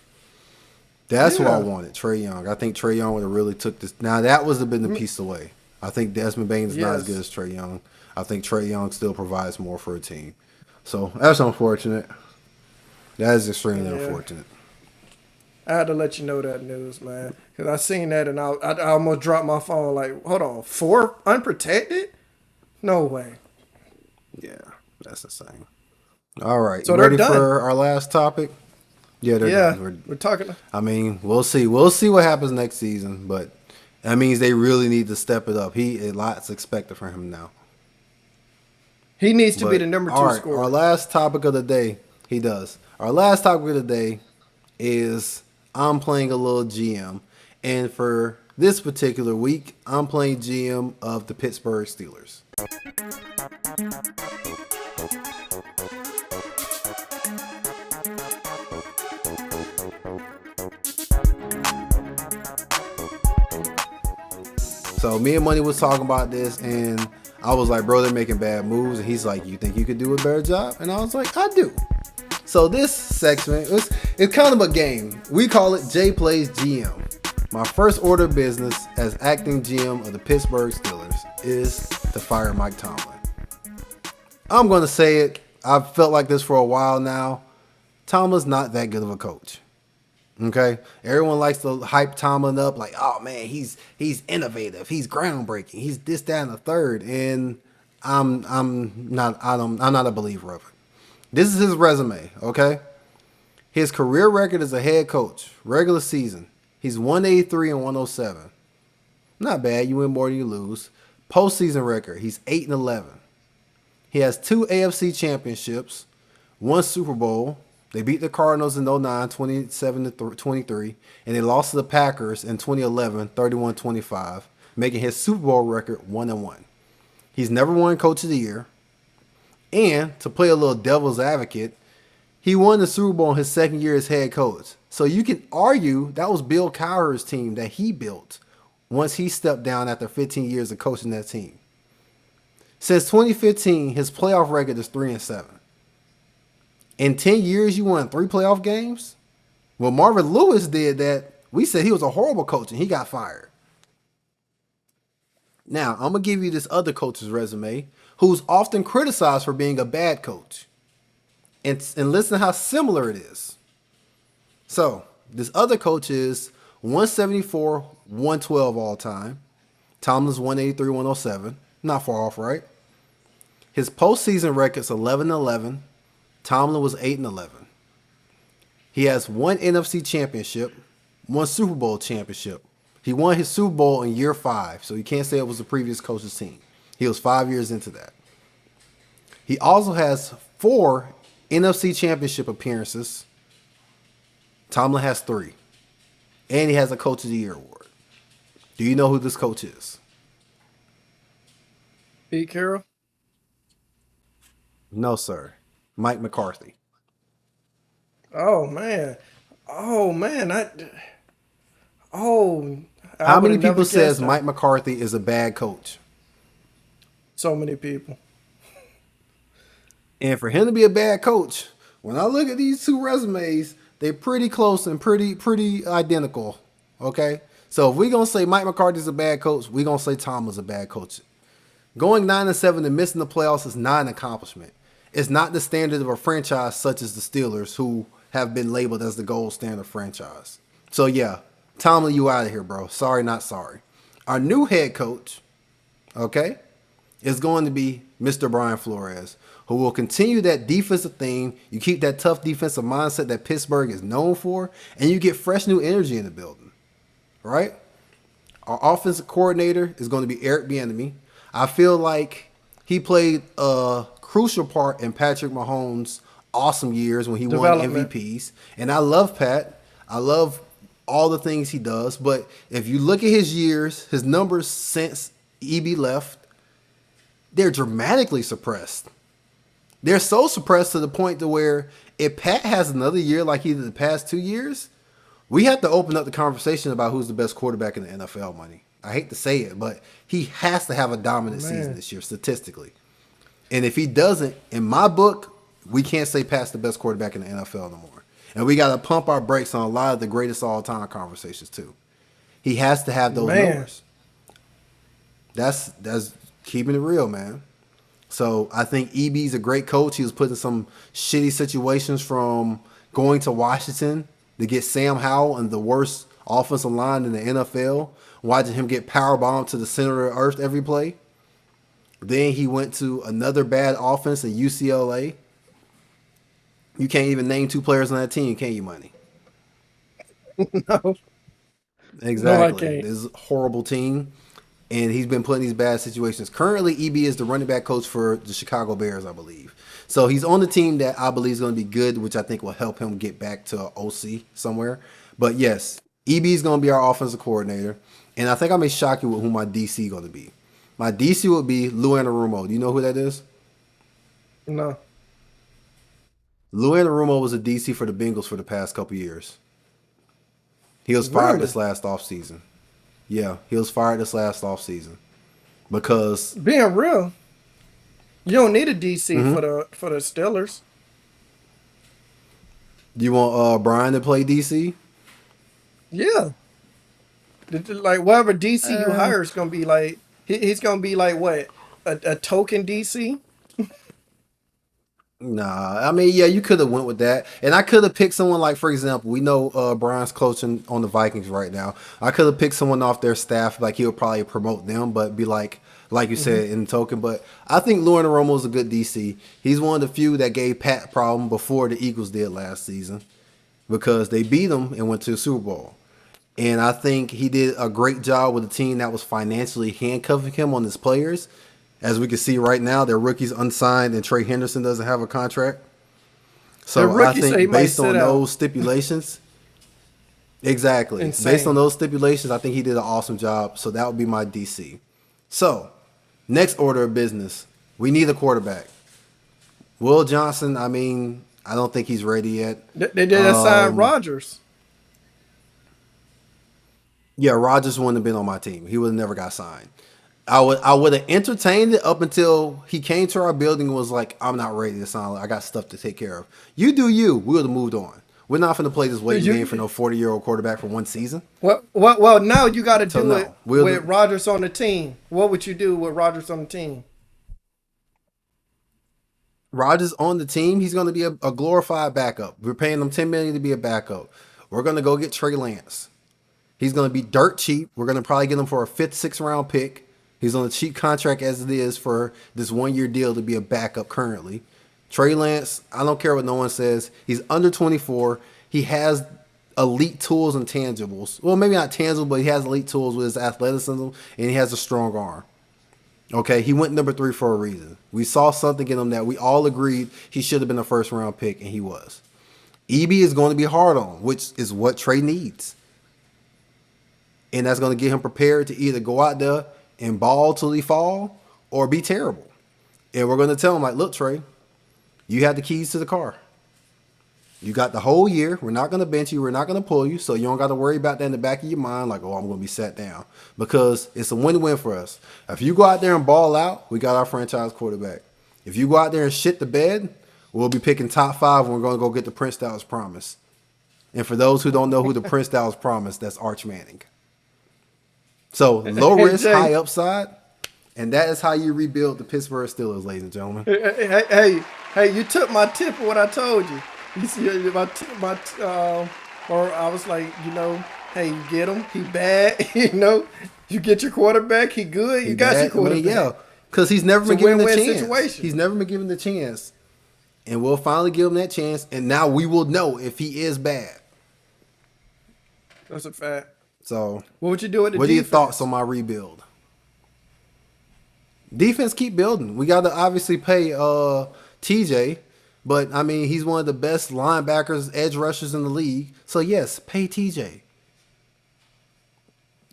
That's who I Yeah. wanted, Trae Young. I think Trae Young would have really took this. Now that would have been the piece away. I think Desmond Bain is not as Yes. good as Trae Young. I think Trae Young still provides more for a team. So that's unfortunate. That is extremely Yeah. unfortunate. I had to let you know that news, man, because I seen that and I almost dropped my phone. Like, hold on, 4 unprotected? No way. Yeah, that's insane. All right, So you they're ready done. for our last topic? Yeah, they're Yeah, done. we're talking. I mean, we'll see. We'll see what happens next season, but that means they really need to step it up. A lot's expected from him now. He needs to be But, the number 2 all right, scorer. our last topic of the day, he does. Our last topic of the day is I'm playing a little GM. And for This particular week, I'm playing GM of the Pittsburgh Steelers. So me and Money was talking about this, and I was like, bro, they're making bad moves. And he's like, you think you could do a better job? And I was like, I do. So this segment, it's kind of a game. We call it J Plays GM. My first order of business as acting GM of the Pittsburgh Steelers is to fire Mike Tomlin. I'm going to say it. I've felt like this for a while now. Tomlin's not that good of a coach. Okay, everyone likes to hype Tomlin up like, oh man, he's innovative, he's groundbreaking, he's this, that, and the third, and I'm not a believer of it. This is his resume. Okay, his career record as a head coach, regular season, he's 183 and 107. Not bad. You win more than you lose. Postseason record, he's 8-11. He has 2 AFC championships, 1 Super Bowl. They beat the Cardinals in 09, 27-23, and they lost to the Packers in 2011, 31-25, making his Super Bowl record 1-1. He's never won Coach of the Year. And to play a little devil's advocate, he won the Super Bowl in his second year as head coach. So you can argue that was Bill Cowher's team that he built once he stepped down after 15 years of coaching that team. Since 2015, his playoff record is 3-7. In 10 years, you won 3 playoff games? When Marvin Lewis did that, we said he was a horrible coach and he got fired. Now, I'm going to give you this other coach's resume who's often criticized for being a bad coach. And listen to how similar it is. So, this other coach is 174, 112 all time. Tomlin's 183, 107. Not far off, right? His postseason record's 11-11. Tomlin was 8-11. He has 1 NFC championship, 1 Super Bowl championship. He won his Super Bowl in year 5, so you can't say it was the previous coach's team. He was 5 years into that. He also has 4 NFC championship appearances. Tomlin has 3. And he has a Coach of the Year award. Do you know who this coach is? Pete Carroll? No, sir. Mike McCarthy. Oh man. How many people says Mike McCarthy is a bad coach? So many people. And for him to be a bad coach, when I look at these 2 resumes, they're pretty close and pretty identical. Okay? So if we're going to say Mike McCarthy's a bad coach, we're going to say Tomlin's a bad coach. Going 9-7 and missing the playoffs is not an accomplishment. It's not the standard of a franchise such as the Steelers, who have been labeled as the gold standard franchise. So yeah, Tomlin, you out of here, bro. Sorry, not sorry. Our new head coach, okay, is going to be Mr. Brian Flores, who will continue that defensive theme. You keep that tough defensive mindset that Pittsburgh is known for, and you get fresh new energy in the building, right? Our offensive coordinator is going to be Eric Bieniemy. I feel like he played a crucial part in Patrick Mahomes' awesome years when he won MVPs. And I love Pat. I love all the things he does. But if you look at his years, his numbers since EB left, they're dramatically suppressed. They're so suppressed to the point to where if Pat has another year like he did the past 2 years, we have to open up the conversation about who's the best quarterback in the NFL, Money. I hate to say it, but he has to have a dominant season this year statistically. And if he doesn't, in my book, we can't say Pat's the best quarterback in the NFL no more. And we got to pump our brakes on a lot of the greatest all-time conversations too. He has to have those numbers. That's keeping it real, man. So I think EB's a great coach. He was put in some shitty situations, from going to Washington to get Sam Howell and the worst offensive line in the NFL, watching him get powerbombed to the center of the earth every play. Then he went to another bad offense at UCLA. You can't even name 2 players on that team, can you, Money? No. Exactly. No, I can't. This is a horrible team, and he's been put in these bad situations. Currently, EB is the running back coach for the Chicago Bears, I believe. So he's on the team that I believe is going to be good, which I think will help him get back to OC somewhere. But yes, EB is going to be our offensive coordinator. And I think I may shock you with who my DC going to be. My DC would be Lou Anarumo. Do you know who that is? No. Lou Anarumo was a DC for the Bengals for the past couple years. He was fired Really? this last offseason. Yeah, he was fired this last offseason because Being real, you don't need a DC Mhm. for the Steelers. you want Brian to play DC. Yeah. Like whatever DC you Uh, hire is gonna be like he's gonna be like what? A token DC? Nah, I mean, yeah, you could have went with that, and I could have picked someone like, for example, we know Brian's coaching on the Vikings right now. I could have picked someone off their staff, like he would probably promote them, but be like you said, in token. But I think Lauren Romo is a good DC. He's one of the few that gave Pat problem before the Eagles did last season because they beat him and went to the Super Bowl. And I think he did a great job with a team that was financially handcuffing him on his players. As we can see right now, their rookie's unsigned and Trey Henderson doesn't have a contract. The So I rookie say he think might based on sit out. those stipulations, exactly. Based Insane. on those stipulations, I think he did an awesome job. So that would be my DC. So, next order of business. We need a quarterback. Will Johnson, I mean, I don't think he's ready yet. They did assign Rodgers. Yeah, Rodgers wouldn't have been on my team. He would have never got signed. I would have entertained it up until he came to our building and was like, I'm not ready to sign. I got stuff to take care of. You do you. We would have moved on. We're not going to play this waiting game for no 40-year-old quarterback for one season. Well, now you got to do no, it we'll with do- Rodgers on the team. What would you do with Rodgers on the team? Rodgers on the team, he's going to be a glorified backup. We're paying him $10 million to be a backup. We're going to go get Trey Lance. He's going to be dirt cheap. We're going to probably get him for a 5th, 6th round pick. He's on a cheap contract as it is for this 1-year deal to be a backup currently. Trey Lance, I don't care what no one says. He's under 24. He has elite tools and tangibles. Well, maybe not tangible, but he has elite tools with his athleticism, and he has a strong arm. Okay, he went number 3 for a reason. We saw something in him that we all agreed he should have been a 1st round pick, and he was. EB is going to be hard on, which is what Trey needs. And that's going to get him prepared to either go out there and ball till he fall or be terrible. And we're going to tell him, like, look, Trey, you have the keys to the car. You got the whole year. We're not going to bench you. We're not going to pull you. So you don't got to worry about that in the back of your mind, like, oh, I'm going to be sat down. Because it's a win-win for us. If you go out there and ball out, we got our franchise quarterback. If you go out there and shit the bed, we'll be picking top 5 and we're going to go get the Prince that was promised. And for those who don't know who the Prince that was promised, that's Arch Manning. So low risk, Jay. high upside, and that is how you rebuild the Pittsburgh Steelers, ladies and gentlemen. Hey, you took my tip of what I told you. You see, or I was like, hey, you get him, he bad, you get your quarterback, he good, you got your quarterback. Yeah, because he's never been It's a given the win-win chance. situation. He's never been given the chance, and we'll finally give him that chance, and now we will know if he is bad. That's a fact. So, What would you do with the what are your defense? thoughts on my rebuild? Defense, keep building. We got to obviously pay TJ, but I mean he's one of the best linebackers, edge rushers in the league. So yes, pay TJ.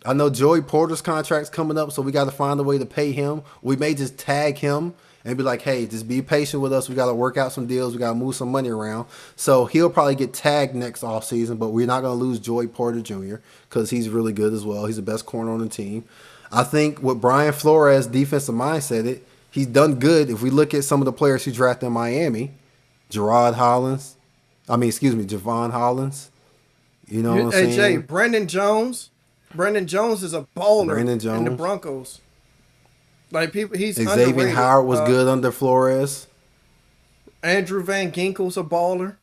I know Joey Porter's contract's coming up, so we got to find a way to pay him. We may just tag him and be like, hey, just be patient with us. We got to work out some deals. We got to move some money around. So he'll probably get tagged next offseason, but we're not going to lose Joey Porter Jr. because he's really good as well. He's the best corner on the team. I think with Brian Flores' defensive mindset, he's done good. If we look at some of the players he drafted in Miami, Javon Hollins. You know what I'm saying? Jay, Brendan Jones is a baller Brandon in the Jones. Broncos. Like he's Xavier underrated. Howard was good under Flores. Andrew Van Ginkel's a baller.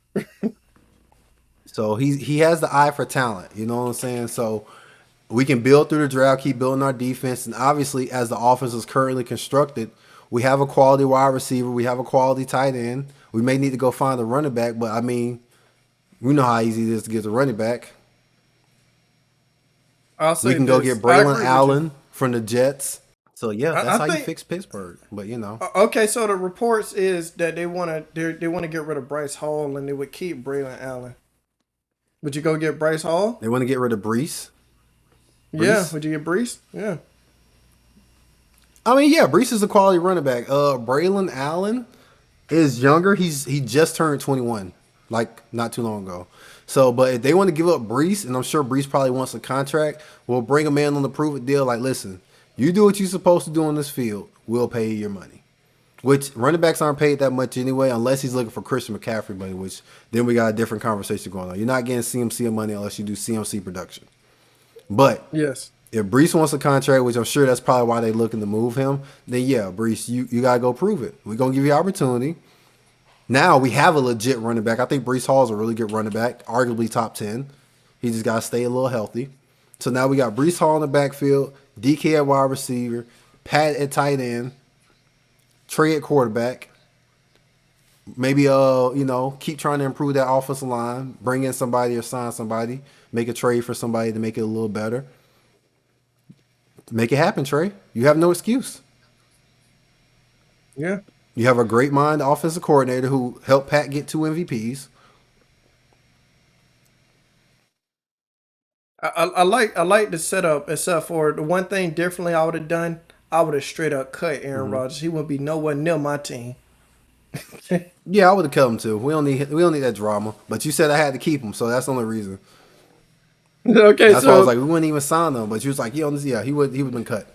So he has the eye for talent. You know what I'm saying? So we can build through the draft, keep building our defense. And obviously, as the offense is currently constructed, we have a quality wide receiver. We have a quality tight end. We may need to go find a running back. But, I mean, we know how easy it is to get a running back. I'll say We can go this. get I agree Braylon with Allen from the Jets. So, yeah, that's I how you think- fix Pittsburgh. But, you know. Okay, so the reports is that they want to get rid of Bryce Hall and they would keep Braylon Allen. Would you go get Bryce Hall? They want to get rid of Brees. Yeah, Brees. would you get Brees? Yeah. I mean, yeah, Brees is a quality running back. Braylon Allen is younger. He just turned 21, like not too long ago. So, but if they want to give up Brees, and I'm sure Brees probably wants a contract, we'll bring a man on the prove it deal. Like, listen, you do what you're supposed to do on this field, we'll pay you your money. Which running backs aren't paid that much anyway, unless he's looking for Christian McCaffrey money. Which then we got a different conversation going on. You're not getting CMC money unless you do CMC production. But Yes. if Brees wants a contract, which I'm sure that's probably why they're looking to move him, then yeah, Brees, you gotta go prove it. We're gonna give you opportunity. Now we have a legit running back. I think Brees Hall is a really good running back, arguably top 10. He just gotta stay a little healthy. So now we got Brees Hall in the backfield, DK at wide receiver, Pat at tight end, Trey at quarterback. Maybe keep trying to improve that offensive line, bring in somebody or sign somebody, make a trade for somebody to make it a little better. Make it happen, Trey. You have no excuse. Yeah. You have a great mind offensive coordinator who helped Pat get 2 MVPs. I like the setup, except for the one thing differently I would have done. I would have straight up cut Aaron Rodgers. He wouldn't be nowhere near my team. Yeah, I would have cut him too. We don't need that drama. But you said I had to keep him, so that's the only reason. Okay, That's why I so was like, we wouldn't even sign him. But you was like, he would have been cut.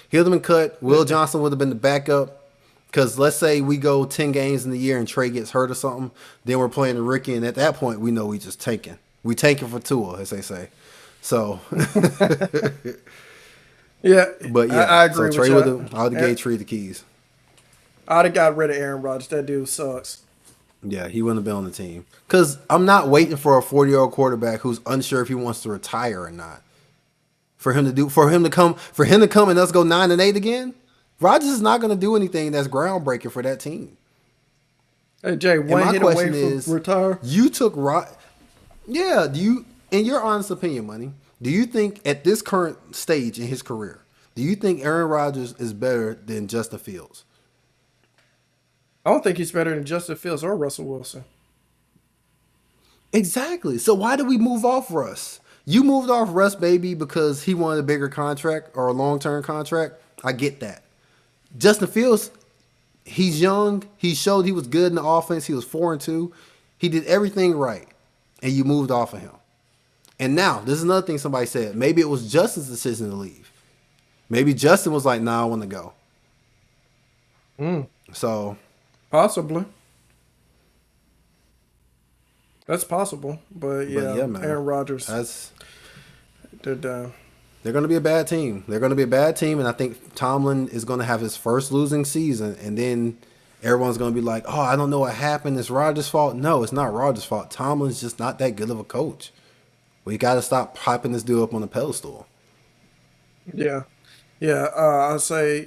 He would have been cut. Will Johnson would have been the backup. Because let's say we go 10 games in the year and Trey gets hurt or something, then we're playing the rookie, and at that point we know we just tanking. We tanking for Tua, as they say. So, yeah, but yeah, I agree so Trey with would have. I would have gave Trey the keys. I'd have got rid of Aaron Rodgers. That dude sucks. Yeah, he wouldn't have been on the team. Because I'm not waiting for a 40-year-old quarterback who's unsure if he wants to retire or not. For him to come and us go 9-8 again. Rodgers is not going to do anything that's groundbreaking for that team. Hey Jay, And one my hit question away is, from retire. you took Yeah, do you, in your honest opinion, Money, do you think at this current stage in his career, do you think Aaron Rodgers is better than Justin Fields? I don't think he's better than Justin Fields or Russell Wilson. Exactly. So why did we move off Russ? You moved off Russ, baby, because he wanted a bigger contract or a long-term contract. I get that. Justin Fields, he's young. He showed he was good in the offense. He was 4-2. He did everything right, and you moved off of him. And now, this is another thing somebody said. Maybe it was Justin's decision to leave. Maybe Justin was like, nah, I want to go. So, Possibly. That's possible. But yeah, man. Aaron Rodgers. They're going to be a bad team. They're going to be a bad team, and I think Tomlin is going to have his first losing season, and then everyone's going to be like, oh, I don't know what happened. It's Rodgers' fault. No, it's not Rodgers' fault. Tomlin's just not that good of a coach. We got to stop hyping this dude up on a pedestal. Yeah. Yeah. I'll say,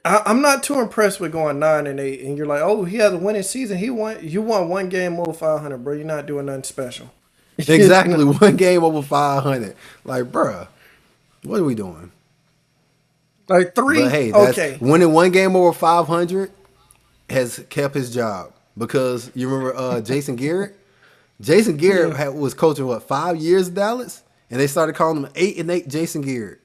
I'm not too impressed with going 9-8, and you're like, oh, he has a winning season. You won one game over 500, bro. You're not doing nothing special. Exactly. One game over 500. Like, bruh, what are we doing? Like 3. But hey, okay. winning one game over 500 has kept his job because you remember Jason Garrett? Jason Garrett was coaching 5 years in Dallas, and they started calling him 8-8 Jason Garrett.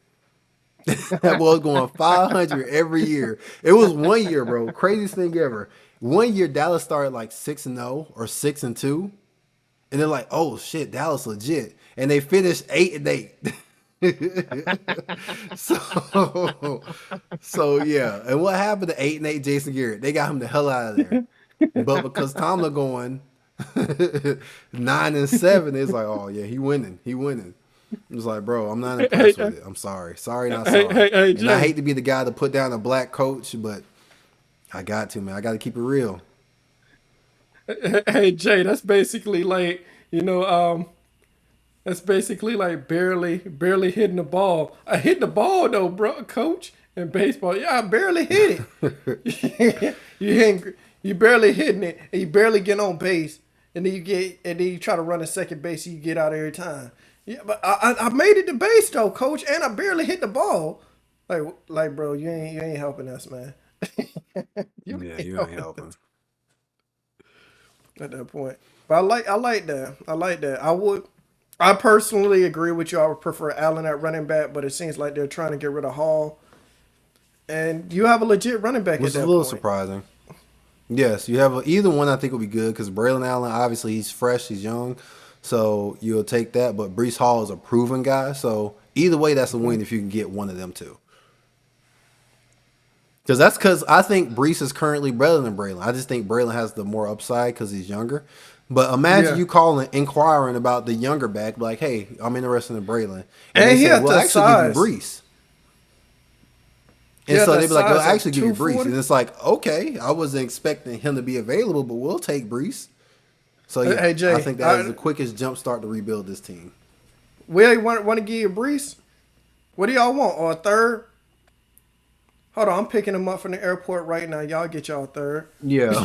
That boy was going 500 every year. It was 1 year, bro. Craziest thing ever. 1 year Dallas started like 6-0 or 6-2. And they're like, oh shit, Dallas legit. And they finished 8-8. So yeah. And what happened to 8-8 Jason Garrett? They got him the hell out of there. But because Tomlin going 9-7, it's like, oh yeah, he winning. It was like, bro, I'm not impressed with it. I'm sorry. Sorry, not sorry. And I hate to be the guy to put down a black coach, but I got to, man. I got to keep it real. Hey Jay, that's basically like that's basically like barely hitting the ball. I hit the ball though, bro, coach. In baseball, yeah, I barely hit it. You barely hitting it, and you barely get on base, and then you try to run a second base, and you get out every time. Yeah, but I made it to base though, coach, and I barely hit the ball. Like bro, you ain't helping us, man. You ain't helping. At that point. But I like that. I I personally agree with you. I would prefer Allen at running back, but it seems like they're trying to get rid of Hall. And you have a legit running back Which at that is a little point. surprising. Yes, you have either one. I think will be good because Braylon Allen, obviously, he's fresh, he's young, so you'll take that. But Breece Hall is a proven guy, so either way, that's a win if you can get one of them two. Because I think Breece is currently better than Braylon. I just think Braylon has the more upside because he's younger. But imagine you inquiring about the younger back, like, hey, I'm interested in Braylon. And they he say, had well, the actually size. give you Breece. And so they'd be like, well, size of actually give you Breece. 240. And it's like, okay, I wasn't expecting him to be available, but we'll take Breece. So, yeah, Hey, Jay, I think that is the quickest jump start to rebuild this team. We want to give you Breece? What do y'all want? Or a third? Hold on, I'm picking him up from the airport right now. Y'all get y'all a third. Yeah.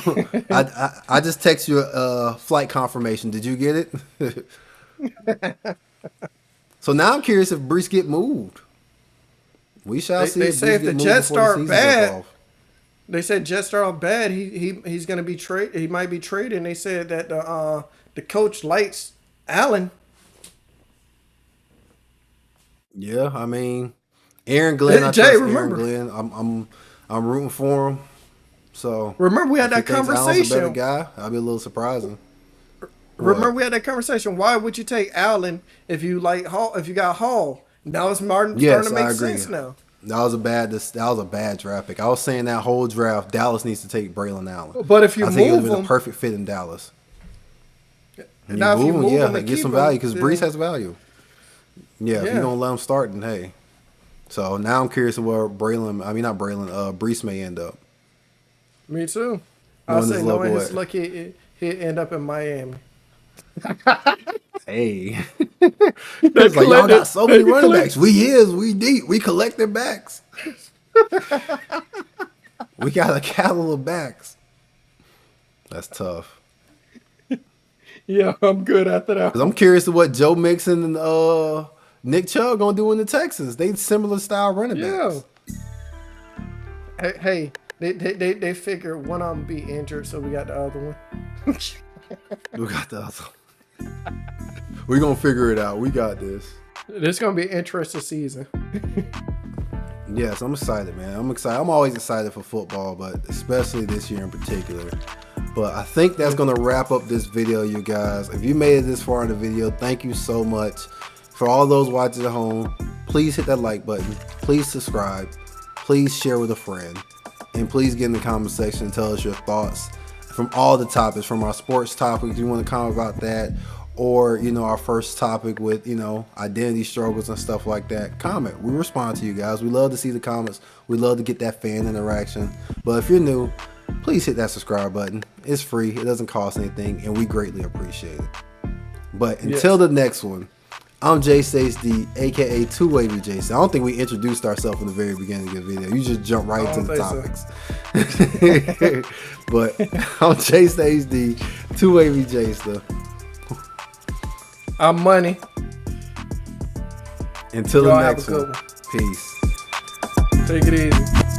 I just text you a flight confirmation. Did you get it? So now I'm curious if Breece get moved. We shall see. They say if the Breece get Jets moved before the start season bad, kicks off. they said Jets start off bad. He's going to be traded. He might be traded. And they said that the coach likes Allen. Yeah, I mean, Aaron Glenn. I Jay, trust remember. Aaron Glenn. I'm rooting for him. So Remember we had if that he thinks Allen's a better conversation. guy, I'll be a little surprising. Remember we had that conversation. Why would you take Allen if you like Hall? If you got Hall, now it's Martin Yes, starting to I make agree. sense now. That was a bad draft pick. I was saying that whole draft, Dallas needs to take Braylon Allen. But if you I think it would move have been him, a perfect fit in Dallas. And now if you move him yeah, and get keep some him, value because then- Breece has value. Yeah, if Yeah. you don't let him start, then hey. So now I'm curious where Breece may end up. Me too. Knowing I'll say his knowing local his way. luck, he'd end up in Miami. Hey. It's like, y'all got so many running backs. We deep. We collected backs. We got a cattle of backs. That's tough. Yeah, I'm good after that. Because I'm curious to what Joe Mixon and Nick Chubb gonna do in the Texans. They similar style running Yeah. backs. Hey, they figure one of them be injured, so we got the other one. We got the other one. We're gonna figure it out. We got this. This gonna be an interesting season. Yes, I'm excited, man. I'm excited. I'm always excited for football, but especially this year in particular. But I think that's going to wrap up this video, you guys. If you made it this far in the video, thank you so much. For all those watching at home, please hit that like button. Please subscribe. Please share with a friend. And please get in the comment section and tell us your thoughts from all the topics, from our sports topics. If you want to comment about that, or, our first topic with, identity struggles and stuff like that, comment. We respond to you guys. We love to see the comments. We love to get that fan interaction. But if you're new, please hit that subscribe button. It's free. It doesn't cost anything, and we greatly appreciate it. But until the next one, I'm Jay Stace D, aka Two Wavy Jason. I don't think we introduced ourselves in the very beginning of the video. You just jump right to the topics. But I'm Jay Stace D, Two Wavy Jason. I'm Money. Until Y'all the have next a good one. one. Peace. Take it easy.